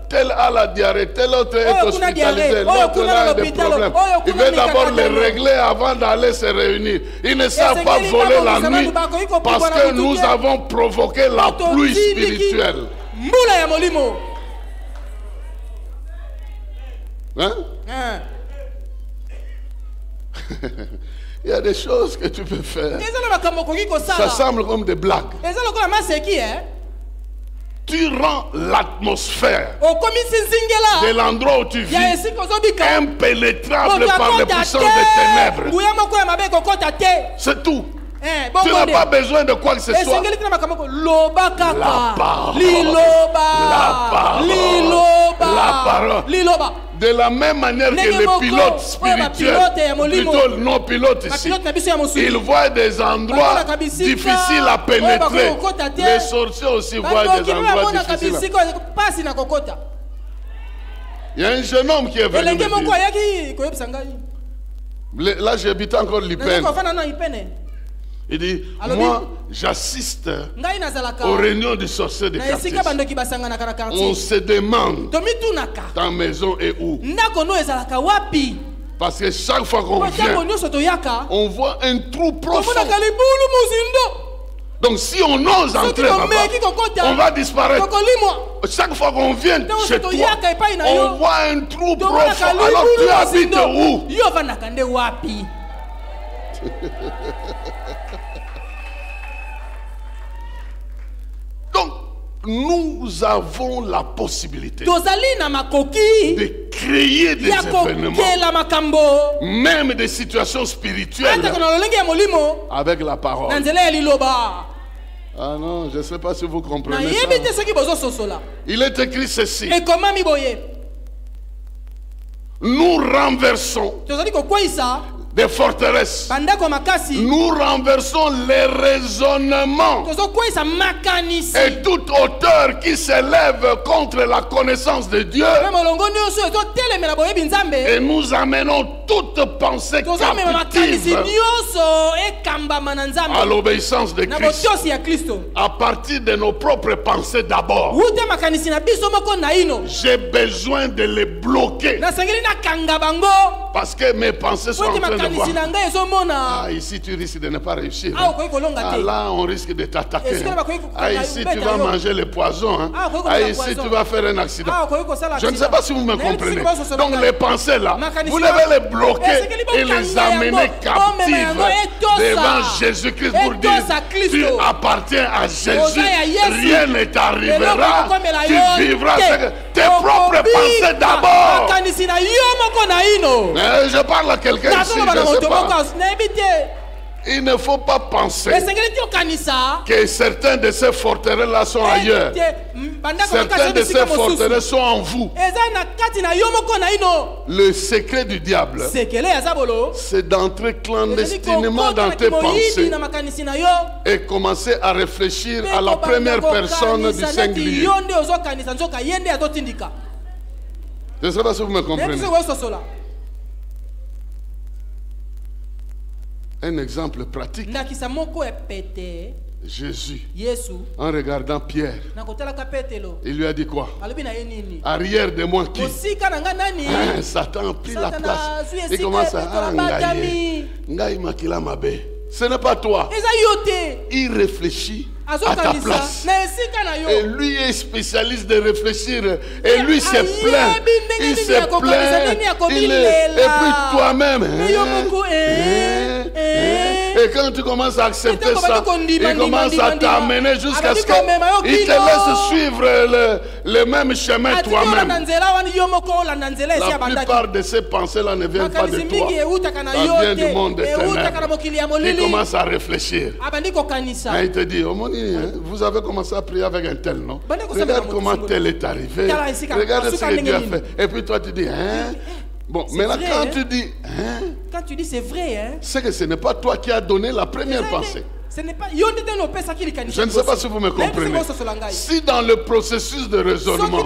S1: Tel a la diarrhée, tel autre est hospitalisé, l'autre a des problèmes. Il veut d'abord les régler avant d'aller se réunir. Ils ne savent pas voler la nuit parce que nous avons provoqué la pluie spirituelle. Hein? Il y a des choses que tu peux faire. Ça semble comme des blagues. Tu rends l'atmosphère de l'endroit où tu vis impénétrable par les puissances des ténèbres. C'est tout. Tu n'as pas besoin de quoi que ce soit. La parole. De la même manière que les pilotes spirituels, plutôt nos pilotes ici, ils voient des endroits difficiles à pénétrer. Les sorciers aussi voient des endroits difficiles. Il y a un jeune homme qui est venu me dire. Là, j'habite encore l'Ipène. Il dit, moi, j'assiste aux réunions du sorcier de quartier. On se demande, ta maison est où? Parce que chaque fois qu'on vient, on voit un trou profond. Donc si on ose entrer là-bas, on va disparaître. Chaque fois qu'on vient chez toi, on voit un trou profond. Alors tu habites où? Donc, nous avons la possibilité de créer des événements, même des situations spirituelles, avec la parole. Ah non, je ne sais pas si vous comprenez ça. Il est écrit ceci. Nous renversons des forteresses. Nous renversons les raisonnements et toute hauteur qui s'élève contre la connaissance de Dieu. Et nous amenons toute pensée captive à l'obéissance de Christ. À partir de nos propres pensées d'abord. J'ai besoin de les bloquer. Parce que mes pensées sont en train de voir. Ah, ici tu risques de ne pas réussir. Ah, là on risque de t'attaquer. Ah, ici tu vas manger le poison. Ah, ici tu vas faire un accident. Je ne sais pas si vous me comprenez. Donc les pensées là, vous devez les bloquer et les amener captives devant Jésus-Christ pour dire, tu appartiens à Jésus, rien ne t'arrivera, tu vivras tes propres pensées d'abord. Je parle à quelqu'un ici, je ne sais pas. Il ne faut pas penser que certains de ces forteresses-là sont ailleurs. Certains de ces forteresses sont en vous. Le secret du diable, c'est d'entrer clandestinement dans tes pensées et commencer à réfléchir à la première personne du singulier. Je ne sais pas si vous me comprenez. Je ne sais pas si vous me comprenez. Un exemple pratique. Jésus, en regardant Pierre, il lui a dit quoi? Arrière de moi qui? Satan a pris la place. Il commence à ce n'est pas toi. Il réfléchit à ta place. Et lui est spécialiste de réfléchir. Et lui se plaint. Il se plaint. Et puis toi-même. Et quand tu commences à accepter ça, il commence à t'amener jusqu'à ce qu'il te laisse suivre le même chemin toi-même. La plupart de ces pensées-là ne viennent pas de toi. Ça vient du monde des ténèbres. Il commence à réfléchir. Et il te dit, oh mon Dieu, vous avez commencé à prier avec un tel, non? Regarde comment tel est arrivé. Regarde ce que Dieu a fait. Et puis toi tu dis, hein? Bon, mais là quand tu dis, hein?
S2: Quand tu dis c'est vrai, hein?
S1: C'est que ce n'est pas toi qui as donné la première pensée. Je ne sais pas si vous me comprenez. Si dans le processus de raisonnement,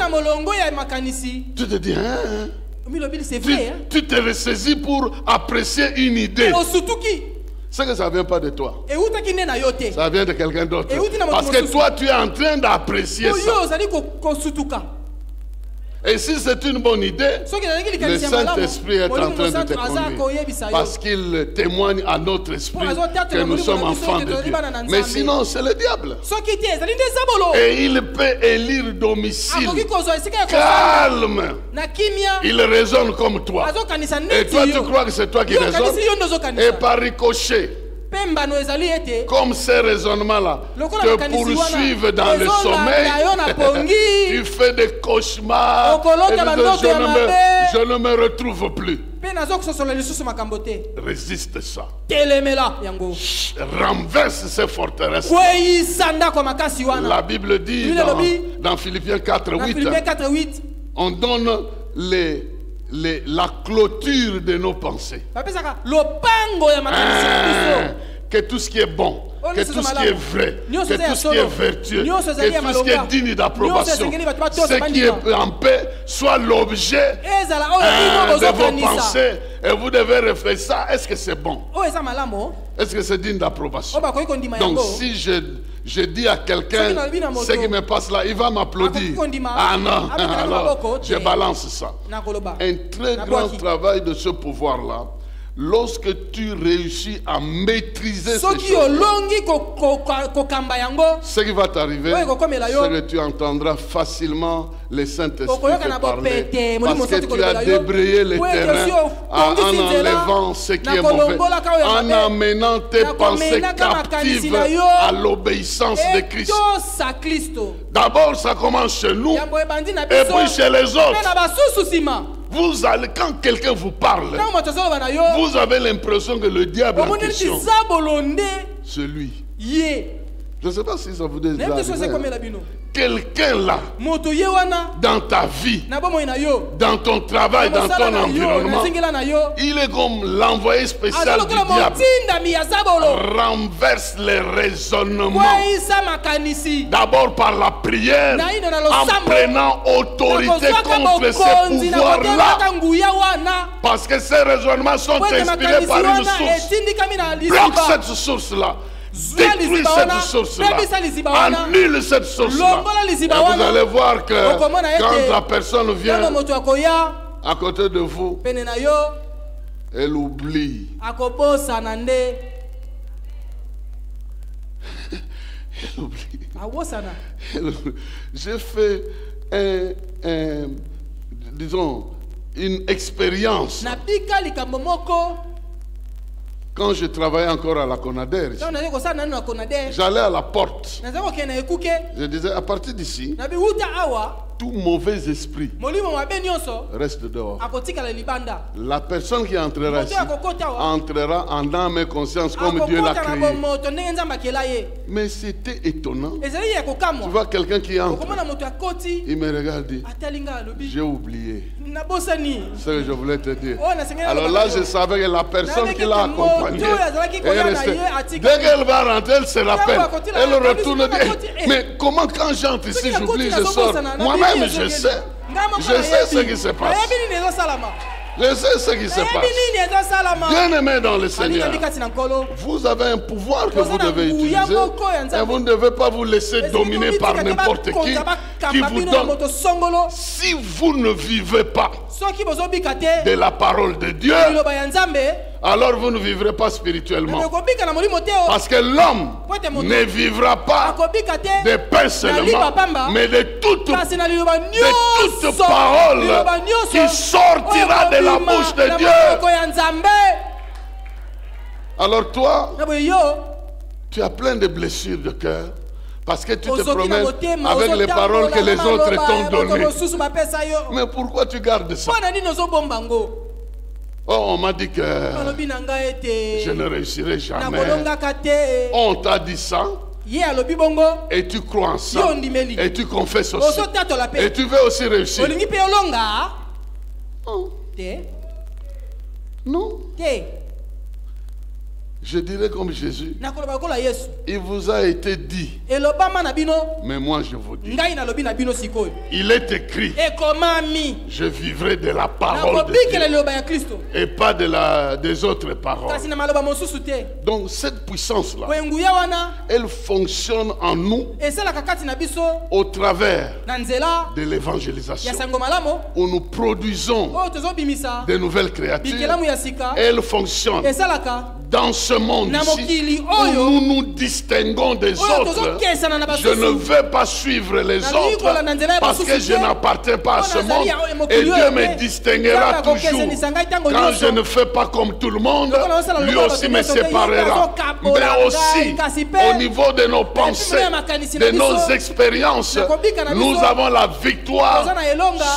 S1: tu te dis, hein? Tu te ressaisis pour apprécier une idée. C'est que ça ne vient pas de toi. Ça vient de quelqu'un d'autre. Parce que toi, tu es en train d'apprécier ça. Et si c'est une bonne idée, le Saint-Esprit est en train de te conduire. Parce qu'il témoigne à notre esprit que nous sommes enfants de Dieu. Mais sinon, c'est le diable. Et il peut élire domicile calme. Il raisonne comme toi. Et toi, tu crois que c'est toi qui raisonnes. Et par ricochet, comme ces raisonnements-là te poursuivent dans le sommeil, tu fais des cauchemars et je ne me retrouve plus. Résiste ça. Renverse ces forteresses. La Bible dit dans Philippiens 4:8, on donne la clôture de nos pensées. Que tout ce qui est bon, que tout ce qui est vrai, que tout ce qui est vertueux, que tout ce qui est digne d'approbation, ce qui est en paix, soit l'objet de vos pensées. Et vous devez réfléchir ça. Est-ce que c'est bon? Est-ce que c'est digne d'approbation? Donc si je dis à quelqu'un ce qui me passe là, il va m'applaudir. Ah non, alors je balance ça. Un très grand travail de ce pouvoir-là, lorsque tu réussis à maîtriser ces choses, ce qui va t'arriver, c'est que tu entendras facilement le Saint-Esprit te parler. Parce que tu as débrayé le terrain en enlevant ce qui est mauvais, en amenant tes pensées captives à l'obéissance de Christ. D'abord, ça commence chez nous et puis chez les autres. Vous allez, quand quelqu'un vous parle, vous avez l'impression que le diable en question, c'est lui. Je ne sais pas si ça vous dit. Quelqu'un là, dans ta vie, dans ton travail, dans ton environnement, il est comme l'envoyé spécial du diable. Renverse les raisonnements. D'abord par la prière, en prenant autorité contre ces pouvoirs-là. Parce que ces raisonnements sont inspirés par une source. Bloque cette source-là. Détruis cette source-là. Annule cette source-là. Et vous allez voir que quand la personne vient à côté de vous, elle oublie. Elle oublie. J'ai fait disons, une expérience. Quand je travaillais encore à la CONADER, j'allais à la porte. Je disais, à partir d'ici, tout mauvais esprit reste dehors. La personne qui entrera ici entrera en âme et conscience comme Dieu l'a créé. Mais c'était étonnant. Tu vois quelqu'un qui entre, il me regarde et dit, j'ai oublié ce que je voulais te dire. Alors là, je savais que la personne qui l'a accompagné est restée. Dès qu'elle va rentrer, elle se rappelle. Elle retourne et dit, mais comment quand j'entre ici, j'oublie, je sors. Moi-même, je sais. Je sais ce qui se passe. Je sais ce qui se passe. Bien-aimés dans le Seigneur, vous avez un pouvoir que vous devez utiliser et vous ne devez pas vous laisser dominer par n'importe qui vous donne. Si vous ne vivez pas de la parole de Dieu, alors vous ne vivrez pas spirituellement. Parce que l'homme ne vivra pas de pain seulement, mais de toute parole qui sortira de la bouche de Dieu. Alors toi, tu as plein de blessures de cœur. Parce que tu te promènes avec les paroles que les autres t'ont données. Mais pourquoi tu gardes ça? Oh, on m'a dit que je ne réussirai jamais. On t'a dit ça. Et tu crois en ça. Et tu confesses aussi. Et tu veux aussi réussir. Oh. Non. Je dirais comme Jésus, il vous a été dit, mais moi je vous dis, il est écrit, je vivrai de la parole de Dieu et pas des autres paroles. Donc cette puissance-là, elle fonctionne en nous au travers de l'évangélisation, où nous produisons de nouvelles créatures. Elle fonctionne dans ce monde ici, où nous nous distinguons des autres. Je ne veux pas suivre les autres parce que je n'appartiens pas à ce monde. Et Dieu me distinguera toujours. Quand je ne fais pas comme tout le monde, lui aussi me séparera. Mais aussi, au niveau de nos pensées, de nos expériences, nous avons la victoire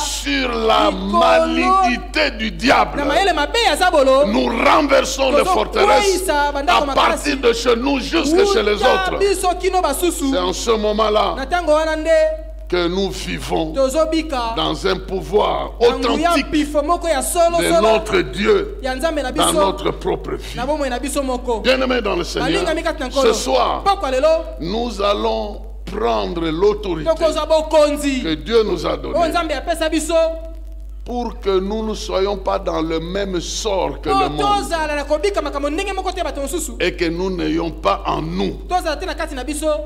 S1: sur la malignité du diable. Nous renversons les forteresses à partir de chez nous jusque chez les autres. C'est en ce moment-là que nous vivons dans un pouvoir authentique de notre Dieu dans notre propre vie. Bien-aimés dans le Seigneur, ce soir, nous allons prendre l'autorité que Dieu nous a donnée pour que nous ne soyons pas dans le même sort que le monde et que nous n'ayons pas en nous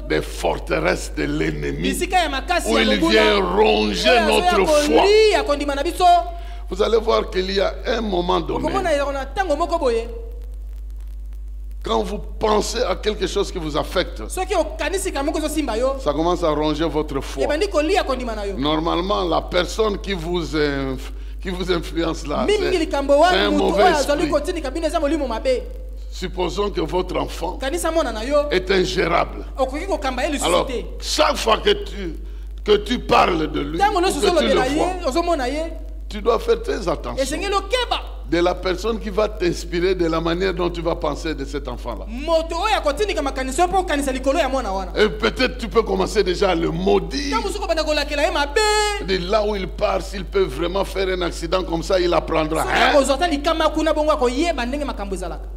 S1: des forteresses de l'ennemi où il vient ronger notre foi. Vous allez voir qu'il y a un moment donné, quand vous pensez à quelque chose qui vous affecte, ça commence à ronger votre foi. Normalement, la personne qui vous influence là, c'est un mauvais esprit. Supposons que votre enfant est ingérable. Alors, chaque fois que tu parles de lui, que tu le vois, tu dois faire très attention de la personne qui va t'inspirer de la manière dont tu vas penser de cet enfant-là. Et peut-être tu peux commencer déjà à le maudire. De là où il part, s'il peut vraiment faire un accident comme ça, il apprendra. Hein?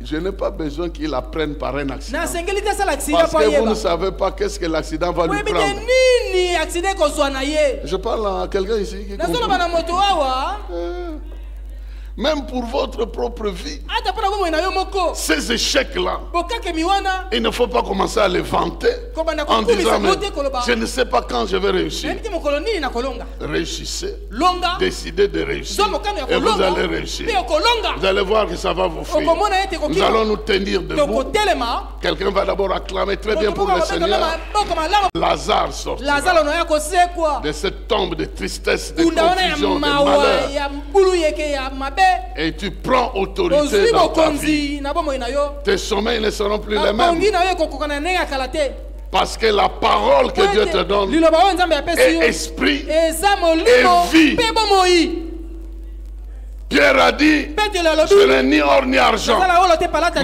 S1: Je n'ai pas besoin qu'il apprenne par un accident. Parce que vous ne savez pas qu'est-ce que l'accident va lui prendre. Je parle à quelqu'un ici qui comprend. Même pour votre propre vie, ces échecs-là, il ne faut pas commencer à les vanter en disant mais je ne sais pas quand je vais réussir. Réussissez, décidez de réussir et vous allez réussir. Vous allez voir que ça va vous faire. Nous allons nous tenir debout. Quelqu'un va d'abord acclamer très bien pour le Seigneur. Lazare sort de cette tombe de tristesse, de confusion, de malheur. Et tu prends autorité dans ta vie. Tes sommeils ne seront plus les mêmes. Parce que la parole que Dieu te donne est esprit et vie. Pierre a dit, je n'ai ni or ni argent,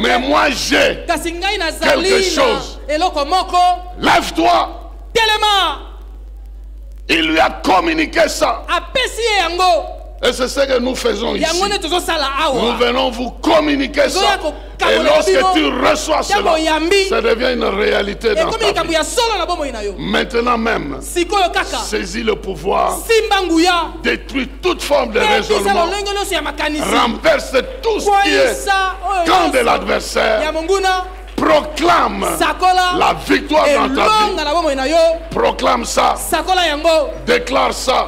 S1: mais moi j'ai quelque chose. Lève-toi. Il lui a communiqué ça. Et c'est ce que nous faisons ici. Nous venons vous communiquer ça. Et lorsque tu reçois cela, ça devient une réalité dans ta vie. Maintenant même, saisis le pouvoir, détruis toute forme de raisonnement, renverse tout ce qui est camp de l'adversaire, proclame la victoire dans ta vie. Proclame ça. Déclare ça.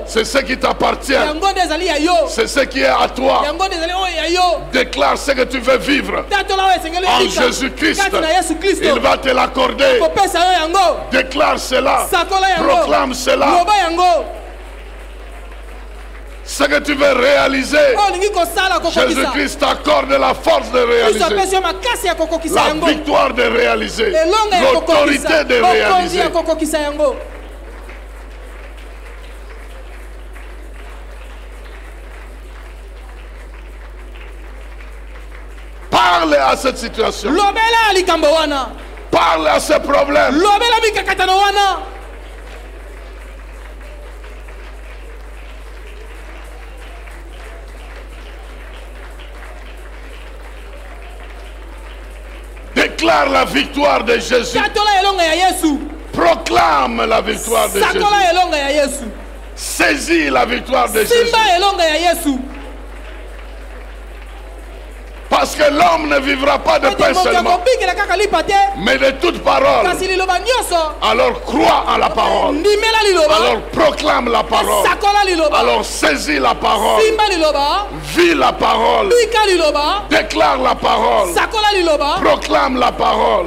S1: C'est ce qui t'appartient. C'est ce qui est à toi. Déclare ce que tu veux vivre. En Jésus-Christ, il va te l'accorder. Déclare cela. Proclame cela. Ce que tu veux réaliser, Jésus-Christ t'accorde la force de réaliser, la victoire de réaliser, l'autorité de réaliser. Parle à cette situation. Parle à ce problème. Déclare la victoire de Jésus. Proclame la victoire de Jésus. Saisis la victoire de Jésus. Parce que l'homme ne vivra pas de pain seulement, mais de toute parole. Alors crois en la parole. Alors proclame la parole. Alors saisis la parole. Vis la parole. Déclare la parole. Proclame la parole.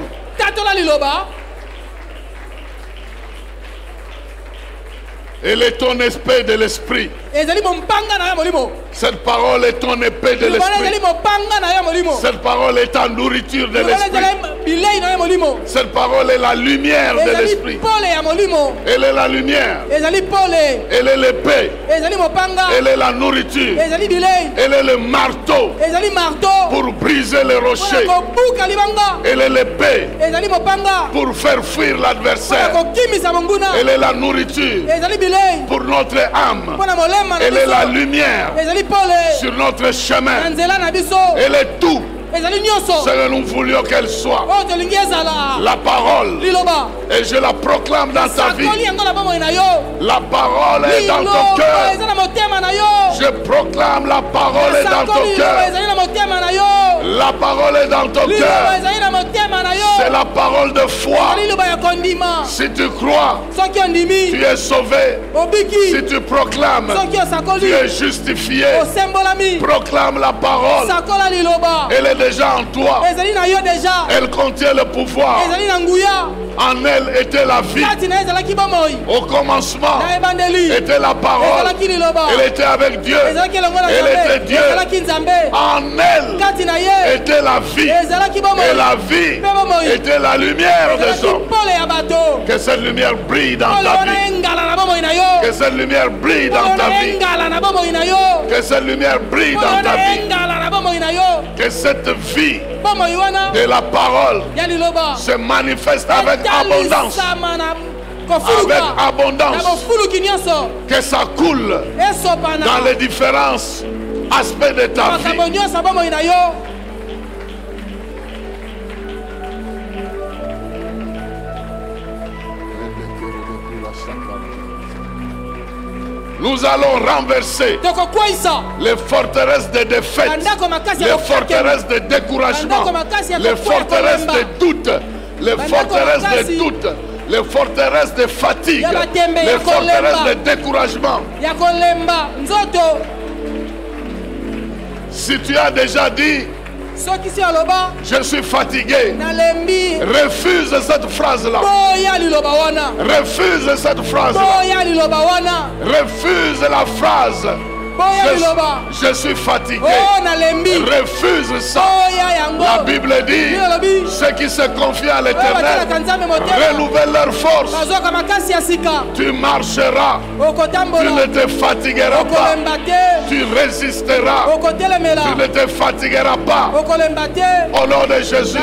S1: Elle est ton épée de l'esprit. Cette parole est ton épée de l'esprit. Cette parole est ta nourriture de l'esprit. Cette parole est la lumière de l'esprit. Elle est la lumière. Elle est l'épée. Elle est la nourriture. Elle est le marteau pour briser les rochers. Elle est l'épée pour faire fuir l'adversaire. Elle est la nourriture pour notre âme. Elle est la lumière sur notre chemin. Elle est tout ce que nous voulions qu'elle soit. La parole. Et je la proclame dans ta vie. La parole est dans ton cœur. Je proclame la parole est dans ton cœur. La parole est dans ton cœur. C'est la parole de foi. Si tu crois, tu es sauvé. Si tu proclames, tu es justifié. Proclame la parole. Elle est déjà en toi. Elle contient le pouvoir. En elle était la vie. Au commencement était la parole. Elle était avec Dieu. Elle était Dieu. En elle était la vie. Et la vie était la lumière des hommes. Que cette lumière brille dans ta vie. Que cette lumière brille dans ta vie. Que cette lumière brille dans ta vie. Que cette vie de la parole se manifeste avec abondance. Avec abondance. Que ça coule dans les différents aspects de ta vie. Nous allons renverser les forteresses de défaite, les forteresses de découragement, les forteresses de doute, les forteresses de doute, les forteresses de fatigue, les forteresses de découragement. Si tu as déjà dit je suis fatigué, refuse cette phrase-là. Refuse cette phrase-là. Refuse la phrase. Je suis fatigué. Refuse ça. La Bible dit ceux qui se confient à l'Éternel renouvellent leur force. Tu marcheras. Tu ne te fatigueras pas. Tu résisteras. Tu ne te fatigueras pas. Au nom de Jésus.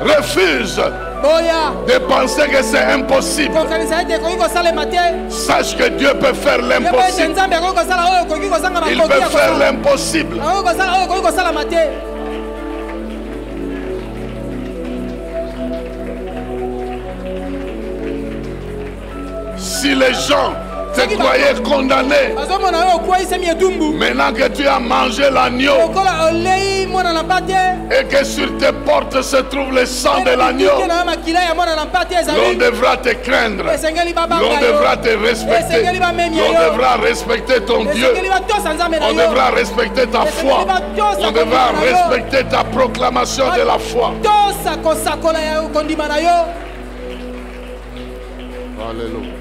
S1: refuse de penser que c'est impossible. Sache que Dieu peut faire l'impossible. Il peut faire l'impossible. Si les gens te croyaient condamné, maintenant que tu as mangé l'agneau et que sur tes portes se trouve le sang de l'agneau, l'on devra te craindre, l'on devra te respecter, l'on devra respecter ton Dieu, on devra respecter ta foi, on devra respecter ta proclamation de la foi. Alléluia.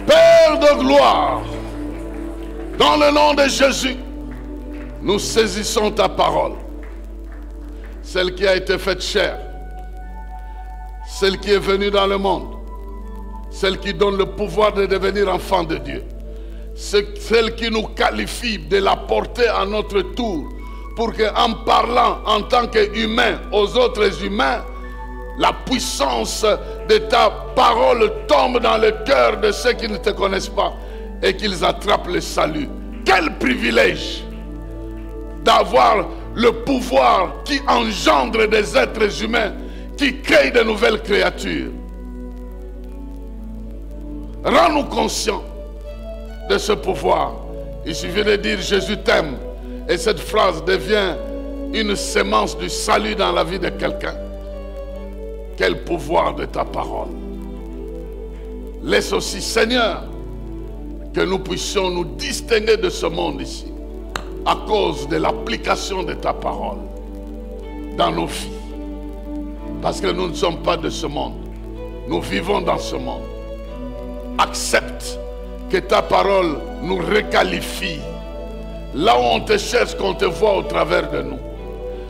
S1: Père de gloire, dans le nom de Jésus, nous saisissons ta parole, celle qui a été faite chair, celle qui est venue dans le monde, celle qui donne le pouvoir de devenir enfant de Dieu, celle qui nous qualifie de la porter à notre tour, pour qu'en parlant en tant qu'humains aux autres humains, la puissance de ta parole tombe dans le cœur de ceux qui ne te connaissent pas et qu'ils attrapent le salut. Quel privilège d'avoir le pouvoir qui engendre des êtres humains, qui crée de nouvelles créatures. Rends-nous conscients de ce pouvoir. Il suffit de dire Jésus t'aime et cette phrase devient une sémence du salut dans la vie de quelqu'un. Quel pouvoir de ta parole. Laisse aussi, Seigneur, que nous puissions nous distinguer de ce monde ici à cause de l'application de ta parole dans nos vies. Parce que nous ne sommes pas de ce monde. Nous vivons dans ce monde. Accepte que ta parole nous requalifie. Là où on te cherche, qu'on te voit au travers de nous.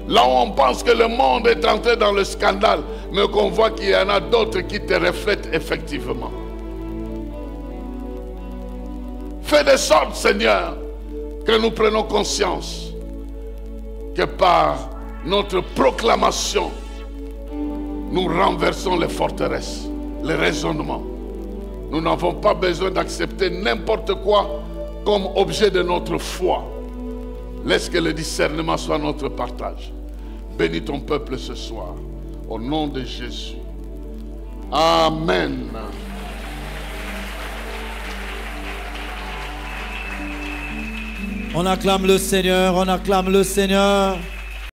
S1: Là où on pense que le monde est entré dans le scandale, mais qu'on voit qu'il y en a d'autres qui te reflètent effectivement. Fais de sorte, Seigneur, que nous prenions conscience que par notre proclamation, nous renversons les forteresses, les raisonnements. Nous n'avons pas besoin d'accepter n'importe quoi comme objet de notre foi. Laisse que le discernement soit notre partage. Bénis ton peuple ce soir. Au nom de Jésus. Amen.
S3: On acclame le Seigneur, on acclame le Seigneur.